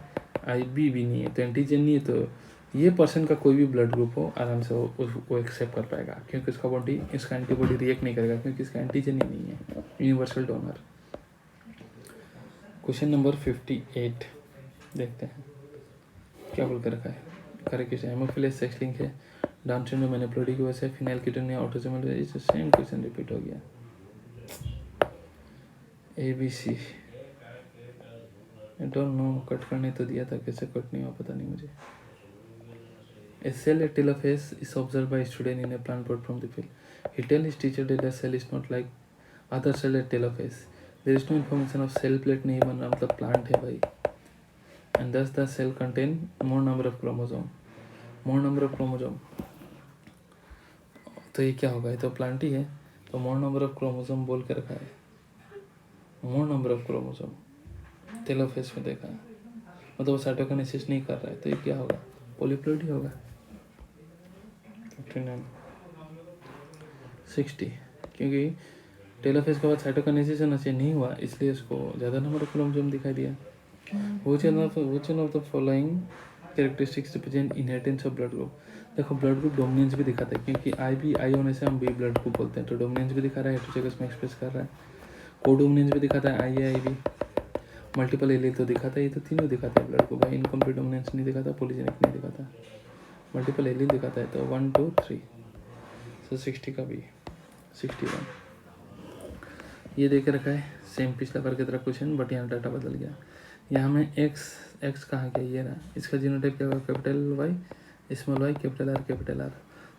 IB भी नहीं है, तो एंटीजन नहीं है, तो ये पर्सन का कोई भी ब्लड ग्रुप हो आराम से वो एक्सेप्ट कर पाएगा, क्योंकि उसका बॉडी, इसका एंटीबॉडी रिएक्ट नहीं करेगा, क्योंकि इसका एंटीजन ही नहीं है, यूनिवर्सल डोनर। क्वेश्चन नंबर 58 देखते हैं क्या बोल कर रखा है। करेक्ट, हेमोफिलिया सेक्स लिंक है, डाउन सिंड्रोम एनेप्लोइडी की वजह से, फिनाइलकीटोनिया ऑटोसोमल, इस सेम क्वेश्चन रिपीट हो गया। ABC I don't know, cut करने तो दिया था, कैसे कट नहीं हुआ पता नहीं मुझे। A cell at telophase is observed by a student in a plant pot from the field. He tells his teacher that the cell is not like other cell at telophase. There is no information of cell plate, नहीं बन रहा, मतलब plant है भाई, and thus the cell contain more number of chromosome, तो ये क्या होगा, ये तो प्लांट ही है, तो मोर नंबर ऑफ क्रोमोसोम बोल के रखा है, मोर नंबर ऑफ क्रोमोसोम टेलोफेज में देखा है, मतलब वो साइटोकाइनेसिस नहीं कर रहा है, तो ये क्या होगा, पॉलीप्लॉइडी होगा। 59 60, क्योंकि टेलोफेज के बाद साइटोकाइनेसिस होना चाहिए, नहीं हुआ, इसलिए उसको ज़्यादा नंबर ऑफ क्रोमोसोम दिखाई दिया। Which one of the following characteristics represent inheritance of blood group? देखो ब्लड ग्रुप डोमिनेंस भी दिखाता है, क्योंकि I होने से हम B ब्लड ग्रुप बोलते हैं, तो डोमिनेंस भी दिखा रहा है, हेटेरोजाइगस में एक्सप्रेस कर रहा है, को डोमिनेंस भी दिखाता है IA IB, मल्टीपल एलील तो दिखाता है, ये तो तीनों दिखाता है ब्लड को भाई, इनकम्प्लीट डोमिनेंस नहीं दिखाता, पॉलीजेनिक नहीं दिखाता, मल्टीपल एलील दिखाता है, तो 1 2 3, सो 60 का भी 61। ये देख रखा है सेम पिछला बार की तरह क्वेश्चन, बट यहाँ डाटा बदल गया, यहाँ में एक्स कहाँ गया, ये रहा, इसका जीनोटाइप क्या होगा, capital Y small y capital R,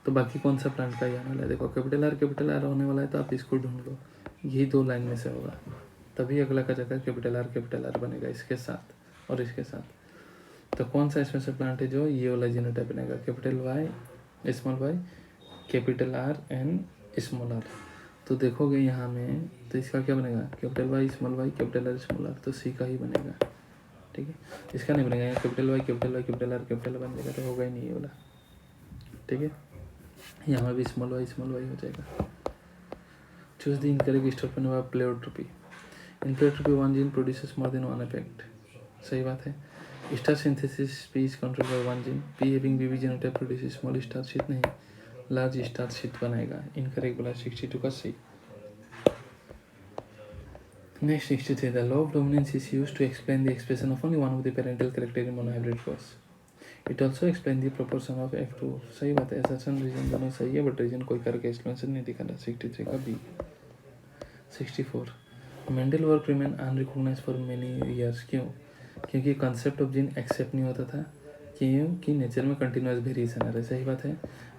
तो बाकी कौन सा प्लांट का ये आने वाला है, देखो कैपिटल R होने वाला है, तो आप इसको ढूंढ लो, यही 2 लाइन में से होगा, तभी अगला का जगह कैपिटल R बनेगा इसके साथ और इसके साथ, तो कौन सा इसमें से प्लांट है जो ये वाला जीनोटाइप बनेगा, capital Y small y capital R and small r, तो देखोगे यहाँ में, तो इसका क्या बनेगा, capital Y small y capital R small r, तो C का ही बनेगा, ठीक है, इसका नहीं बनेगा, यहाँ capital Y capital R capital बन जाएगा, तो होगा ही नहीं ये वाला, ठीक है, यहाँ भी स्मॉल y हो जाएगा। Choose the incorrect statement of pleiotropy, in pleiotropy one gene produces more than one effect, सही बात है। Starch synthesis P is control by one gene, P having BB genotype produces small starch seed, नहीं large starch seed बनाएगा, incorrect बोला 62 का C। Next 63, the law of dominance is used to explain the expression of only one of the parental character in monohybrid cross. It also explain the proportion of F2, सही बात है, assertion reason दोनों सही है, but reason कोई करके explanation नहीं दिखा रहा, 63 का B। 64, Mendel work remain unrecognised for many years, क्यों, क्योंकि कंसेप्ट ऑफ जीन एक्सेप्ट नहीं होता था, क्योंकि नेचर में कंटिन्यूस वेरिएशन आ रहा है, सही बात है।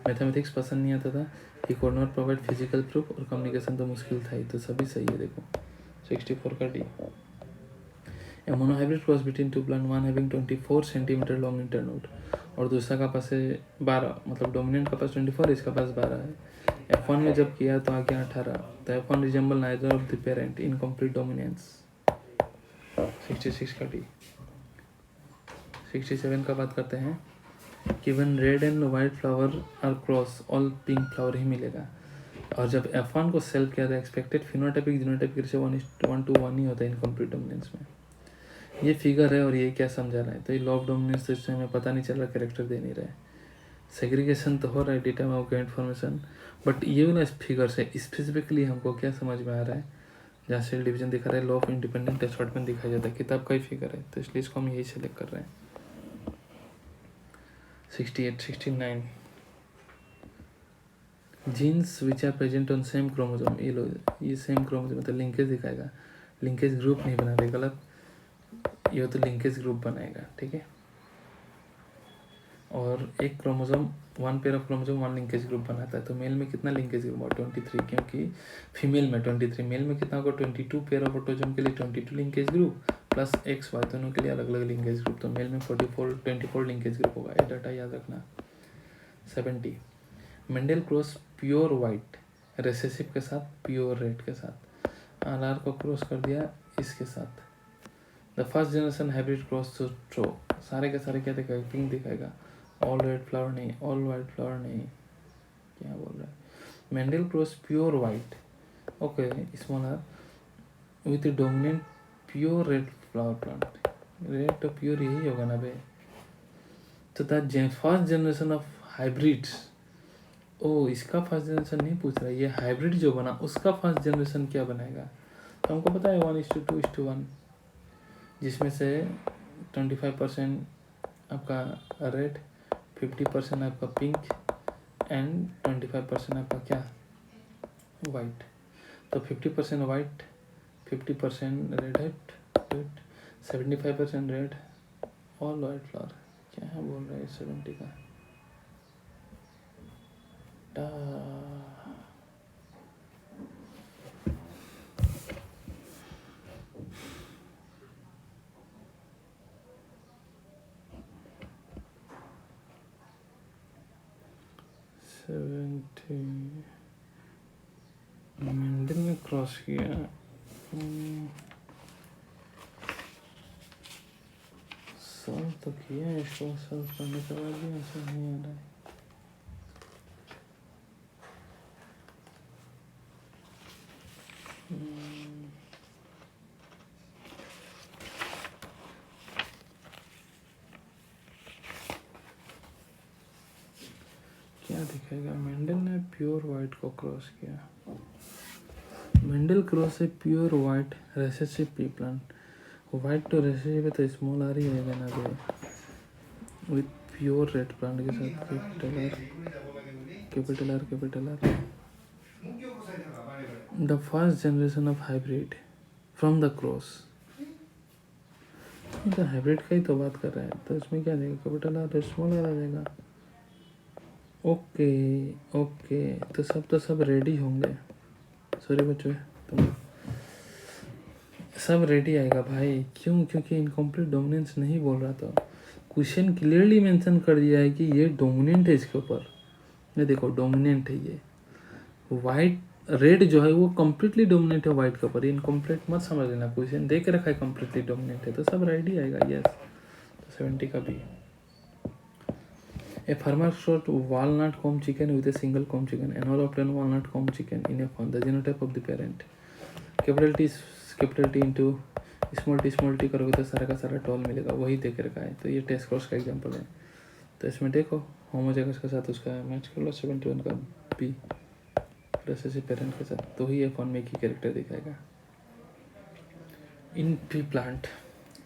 मैथमेटिक्स पसंद नहीं आता था, he could not provide physical proof, और कम्युनिकेशन तो मुश्किल था ही, तो सभी सही है, देखो 64 का D। A monohybrid cross between two plant, one having 24 centimetre long internode और दूसरा का पास है 12, मतलब डोमिनेंट का पास 24, इसका पास 12 है। F1 में जब किया तो आ गया 18, तो F1 resemble neither of the parent, incomplete dominance, 66 का D। 67 का बात करते हैं कि one red and white flower are cross, all pink flower ही मिलेगा, और जब F1 को सेल्फ किया था एक्सपेक्टेड फिनोटाइपिक जीनोटाइपिक रेशियो 1:1 ही होता है इनकम्प्लीट डोमिनेंस में। ये फिगर है और ये क्या समझा रहा है, तो ये लॉ ऑफ डोमिनेंस से हमें पता नहीं चल रहा, कैरेक्टर दे नहीं रहा है, सेग्रीगेशन तो हो रहा है डेटा में, ओके इन्फॉर्मेशन, बट ये वाला फिगर से स्पेसिफिकली हमको क्या समझ में आ रहा है जहाँ सेल डिवीजन दिखा रहा है, लॉ ऑफ इंडिपेंडेंट असॉर्टमेंट दिखाया जाता है, किताब का ही फिगर है, तो इसलिए इसको हम यही सेलेक्ट कर रहे हैं। 68, 69 genes which are present on same chromosome, ये लो, ये सेम क्रोमोसोम मतलब लिंकेज दिखाएगा, लिंकेज ग्रुप नहीं बना रहे, गलत, ये तो लिंकेज ग्रुप बनाएगा, ठीक है। और एक chromosome, one pair of chromosome one linkage group बनाता है, तो मेल में कितना लिंकेज ग्रुप होगा 23, क्योंकि फीमेल में 23, मेल में कितना होगा 22 पेयर ऑफ ऑटोजोम के लिए 22 linkage group plus X Y दोनों के लिए अलग अलग लिंकेज ग्रुप, तो मेल में 24 लिंकेज ग्रुप होगा, ये डाटा याद रखना। 70 Mendel cross pure white recessive के साथ प्योर रेड के साथ, आर को क्रॉस कर दिया इसके साथ। The first generation hybrid cross to true, सारे के सारे क्या दिखाएगा, पिंक दिखाएगा, ऑल रेड फ्लावर नहीं, ऑल वाइट फ्लावर नहीं, क्या बोल रहा है। Mendel cross pure white, okay, small r with dominant pure red flower plant, red तो प्योर यही होगा ना बे। तो the first generation of hybrids, ओ इसका फर्स्ट जनरेशन नहीं पूछ रहा है, ये हाइब्रिड जो बना उसका फर्स्ट जनरेशन क्या बनाएगा, तो हमको पता है 1:2:1, जिसमें से 25% आपका रेड, 50% आपका पिंक एंड 25% आपका क्या, वाइट। तो 50% white, 50% red head, 75% red, all white flower, क्या है बोल रहे हैं 70 का टा। मेंडल ने क्रॉस किया, सॉल्व तो किया है, इसको सॉल्व करने के बाद भी आंसर नहीं आ रहा है। क्या दिखाएगा, मेंडल ने प्योर वाइट को क्रॉस किया, मेंडल क्रॉस है pure white recessive P plant, white तो रेसेसिव है तो स्मॉल आर ही रहेगा ना बे, विथ प्योर रेड प्लांट के साथ capital R. The first generation of hybrid from the cross, तो हाइब्रिड का ही तो बात कर रहा है, तो इसमें क्या देगा, कैपिटल आर स्मॉल आर आ जाएगा। ओके ओके, तो सब रेडी होंगे, सॉरी बच्चों, तुम सब रेडी आएगा भाई, क्यों, क्योंकि इनकम्प्लीट डोमिनेंस नहीं बोल रहा था, क्वेश्चन क्लियरली मेंशन कर दिया है कि ये डोमिनेंट है इसके ऊपर, ये देखो डोमिनेंट है, ये वाइट रेड जो है वो कम्प्लीटली डोमिनेंट है वाइट के ऊपर, इनकम्प्लीट मत समझ लेना, क्वेश्चन दे के रखा है कम्प्लीटली डोमिनेंट है, तो सब रेडी आएगा, यस। तो 70 का भी। A farmer shot walnut comb chicken with a single comb chicken and all obtain walnut comb chicken in a fawn. The genotype of the parent. Capital T into small t करोगे तो सारा का सारा toll मिलेगा, वही देख रखा है, तो ये टेस्ट क्रॉस का एग्जांपल है। तो इसमें देखो होमोजाइगस के साथ उसका मैच कर लो, 71 का बी रेसेसिव पेरेंट के साथ, तो ही F1 में की कैरेक्टर दिखाएगा।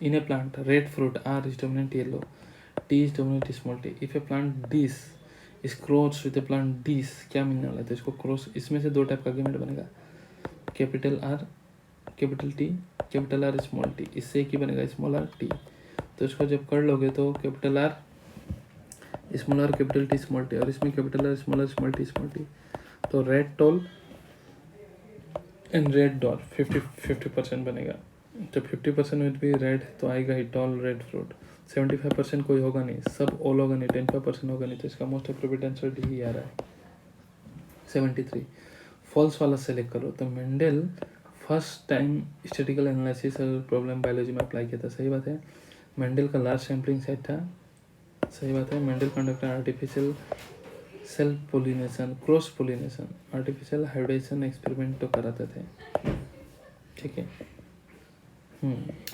In a plant, red fruit R is dominant yellow, T is dominant small t. If a plant this is crossed with a plant this, क्या मिलने वाला है, तो इसको क्रॉस, इसमें से दो टाइप का आर्गुमेंट बनेगा, capital R capital T, capital R small T, इससे एक ही बनेगा स्मॉल आर टी। तो इसको जब कर लोगे तो capital R small r capital T small t, और इसमें capital R small small T, तो red tall and red tall 50% बनेगा। तो 50% विथ भी रेड तो आएगा ही टॉल रेड फ्रूट, 75% कोई होगा नहीं, सब ऑल होगा नहीं, 25% होगा नहीं, तो इसका मोस्ट अप्रोप्रिएट आंसर डी ही आ रहा है। 73 फॉल्स वाला सेलेक्ट करो, तो Mendel first time statistical analysis और प्रॉब्लम बायोलॉजी में अप्लाई किया था, सही बात है। मेंडल का लार्ज सैम्पलिंग सेट था, सही बात है। Mendel conductor artificial self pollination, cross pollination, artificial hybridisation experiment तो कराते थे, ठीक है,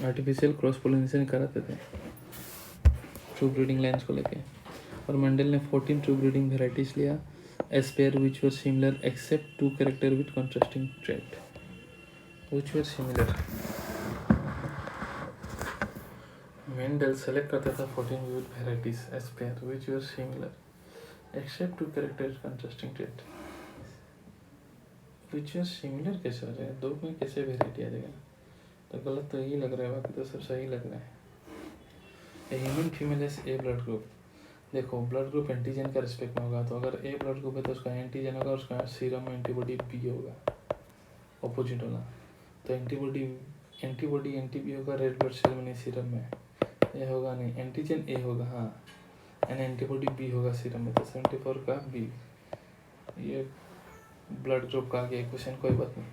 आर्टिफिशियल क्रॉस पोलिनेशन कराते थे ट्रू ब्रीडिंग लाइन्स को लेके। और मेंडल ने 14 ट्रू ब्रीडिंग वेराइटीज लिया as pair which were similar except 2 character with contrasting trait. which were similar. Mendel select करता था 14 viewed varieties as pair which were similar except two characters contrasting trait. Which were similar कैसे हो जाएगा? दो में कैसे variety आ जाएगा? तो गलत तो यही लग रहा है, बाकी तो सब सही लग रहा है. A human female has A blood group. देखो ब्लड ग्रुप एंटीजन का रिस्पेक्ट में होगा, तो अगर ए ब्लड ग्रुप है तो उसका एंटीजन होगा, उसका सीरम में एंटीबॉडी बी होगा, ऑपोजिट वाला. तो एंटीबॉडी एंटी बी होगा रेड ब्लड सेल में, नहीं सीरम में. ए होगा नहीं, एंटीजन ए होगा हाँ, एंड एंटीबॉडी बी होगा सीरम में. तो 74 का बी, ये ब्लड ग्रुप का आ गया क्वेश्चन. कोई बात नहीं.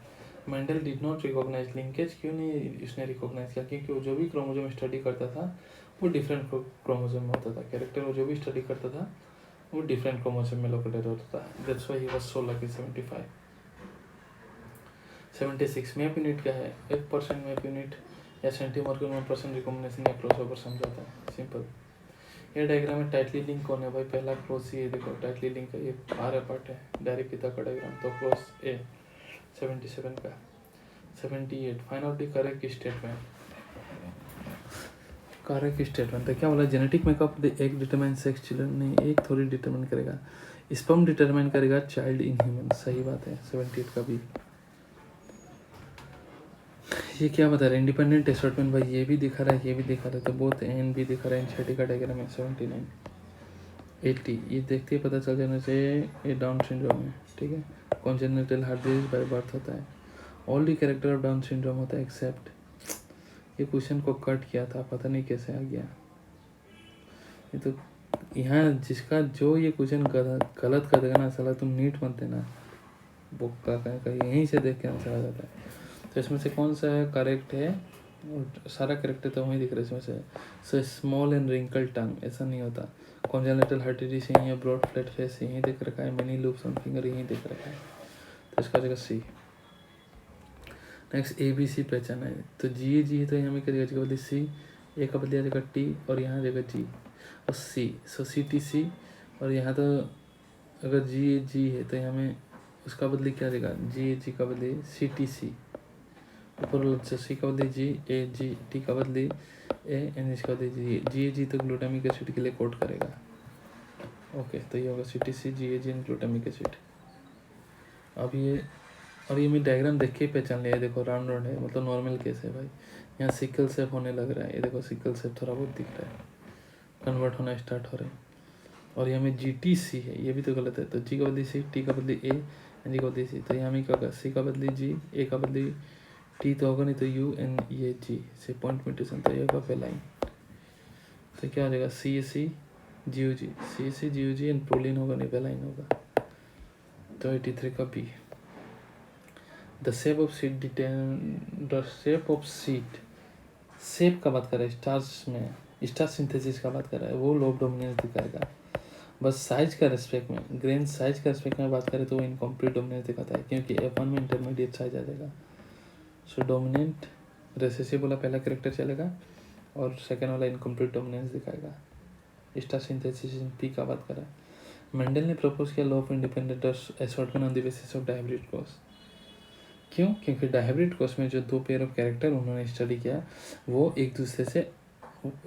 Mendel did not recognise linkage. क्यों नहीं उसने रिकॉग्नाइज किया? क्योंकि वो जो भी क्रोमोजोम स्टडी करता था वो डिफरेंट क्रोमोजोम में होता था. कैरेक्टर वो जो भी स्टडी करता था वो डिफरेंट क्रोमोजोम में लोकेटेड होता था. That's why he was so lucky. 76 map unit क्या है? 1% मैप यूनिट या सेंटीमीटर के 1% रिकॉम्बिनेशन या क्रॉसओवर समझाता है. सिंपल. ये डायग्राम में टाइटली लिंक कौन है भाई? पहला क्रॉस ये देखो टाइटली लिंक है, ये आर पार्ट है डायरेक्ट पिता का डायग्राम. तो क्रॉस ए 77 का. 78 find out the correct statement. Correct statement तो क्या बोला? जेनेटिक मेकअप एक डिटरमाइन सेक्स चिल्ड्रन नहीं, एक थोड़ी डिटरमाइन करेगा. स्पर्म डिटरमाइन करेगा चाइल्ड इन ह्यूमन. सही बात है. 78 का भी. ये क्या बता रहा है? इंडिपेंडेंट असॉर्टमेंट भाई ये भी दिखा रहा है, ये भी दिखा रहा है, तो बहुत एन भी दिखा रहा है. एंजाइटी का डायग्राम है. 79 80 ये देखते ही पता चल जाना चाहिए ये डाउन सिंड्रोम है. ठीक है. Congenital heart disease by birth होता है. All the character of down syndrome होता है एक्सेप्ट. ये क्वेश्चन को कट किया था, पता नहीं कैसे आ गया. ये तो यहाँ जिसका जो ये क्वेश्चन गलत कर देगा ना साला, तुम नीट बनते ना बुक्का का यहीं से देख के आंसर आ जाता है. तो इसमें से कौन सा करेक्ट है? सारा करेक्ट है तो वहीं दिख रहा है इसमें से. सो स्मॉल एंड रिंकल टंग ऐसा नहीं होता. कॉन्जेनिटल हार्ट डिजीज यहीं है. ब्रॉड फ्लैट फेस यहीं दिख रखा है. मिनी लूप्स ऑन फिंगर यहीं दिख रखा है. तो इसका जगह सी. नेक्स्ट ए बी सी पहचाना है. तो जी है तो यहाँ में क्या जगह बदली सी, ए का बदलिया जगह टी और यहाँ जगह जी और सी. सो सी टी सी. और यहाँ तो अगर जी है तो यहाँ में उसका बदली क्या देगा? जी का बदली सी टी सी. ऊपर सी का बदली जी, ए जी, टी का बदली ए एन इसका बदली जी तो ग्लूटामिक एसिड के लिए कोड करेगा. ओके तो ये होगा C T C G N glutamic acid. अब ये मैं डायग्राम देख के पहचान लिया. देखो राउंड है मतलब नॉर्मल केस है भाई. यहाँ सिकल सेप होने लग रहा है. ये देखो सिकल सेप थोड़ा बहुत दिख रहा है, कन्वर्ट होना स्टार्ट हो रहा है. और यहाँ में जी टी सी है, ये भी तो गलत है. तो जी का बदली सी, टी का बदली ए, एन जी का बदली सी. तो यहाँ में क्या होगा? सी का बदली जी, ए का बदली टी तो होगा नहीं, तो यू एन ये जी से पॉइंट म्यूटेशन. तो ये होगा फेलाइन. तो क्या हो जाएगा? C A C G U G and proline होगा नहीं, फेलाइन होगा. तो 83 का B. The shape of seed shape का बात कर रहा है. स्टार्च में स्टार सिंथेसिस का बात कर रहा है, वो लोब डोमिनेंस दिखाएगा. बस साइज का रेस्पेक्ट में, ग्रेन साइज का रेस्पेक्ट में बात करें तो वो इनकम्प्लीट डोमिनेंस दिखाता है, क्योंकि F1 में इंटरमीडिएट साइज आ जाएगा. सो डोमिनेंट रेसेसिव वाला पहला कैरेक्टर चलेगा और सेकेंड वाला इनकम्प्लीट डोमिनेंस दिखाएगा. स्टार सिंथेसिस पी का बात कर रहा है. मेंडल ने प्रपोज किया law of independent assortment on the basis of dihybrid cross. क्यों? क्योंकि डायहाइब्रिड क्रॉस में जो दो पेयर ऑफ कैरेक्टर उन्होंने स्टडी किया वो एक दूसरे से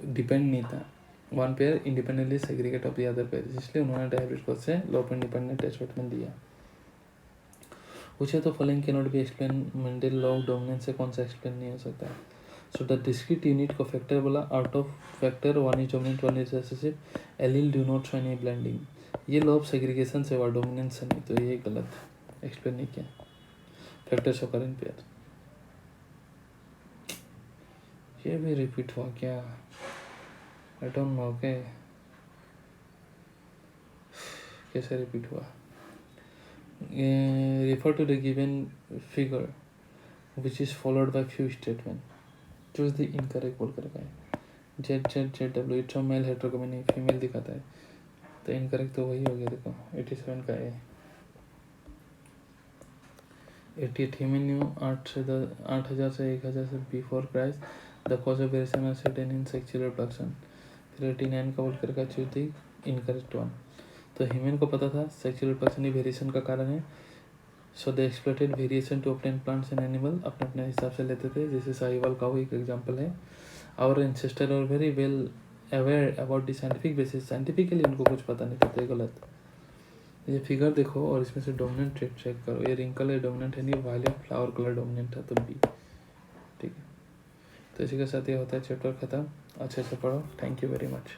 डिपेंड नहीं था. One pair independently segregate of the other pair, इसलिए उन्होंने डायहाइब्रिड क्रॉस से लॉ ऑफ इंडिपेंडेंट असॉर्टमेंट दिया. पूछे तो following can not be explain. Mendel law of dominance से कौन सा एक्सप्लेन नहीं हो सकता है? सो द डिस्क्रीट यूनिट को फैक्टर बोला. Out of factor one is dominant one is recessive. Allele do not show any blending. ये लॉ ऑफ सेग्रीगेशन से हुआ, डोमिनेंस से नहीं. तो ये गलत एक्सप्लेन नहीं किया. Factors occur in pair. ये भी रिपीट हुआ क्या? I don't know. कैसे रिपीट हुआ? Refer to the given figure which is followed by few statement. Choose the incorrect बोल कर रखा है. ZW इट्स मेल हेटेरोगोनी फीमेल दिखाता है, तो इनकरेक्ट तो वही हो गया. देखो 87 का है. 88 ह्यूमन न्यू 8,000 से 1,000 से before Christ the cause of variation of certain in sexual reproduction. फिर 89 का बोल कर रखा. Choose the incorrect one. तो ह्यूमन को पता था सेक्सुअल रिप्रोडक्शन ही वेरिएशन का कारण है. So they exploited variation to obtain plants and animal, अपने अपने हिसाब से लेते थे, जैसे साहिवाल काऊ एक एग्जांपल है। Our ancestor are very well aware about the scientific basis, scientifically उनको कुछ पता नहीं था, तो ये गलत। ये फिगर देखो और इसमें से डोमिनेंट ट्रेट चेक करो, ये रिंकल है डोमिनेंट है नहीं, वायलेट फ्लावर कलर डोमिनेंट है तो बी, ठीक है। तो इसी के साथ ये होता है चैप्टर ख़त्म। अच्छे से पढ़ो, थैंक यू वेरी मच।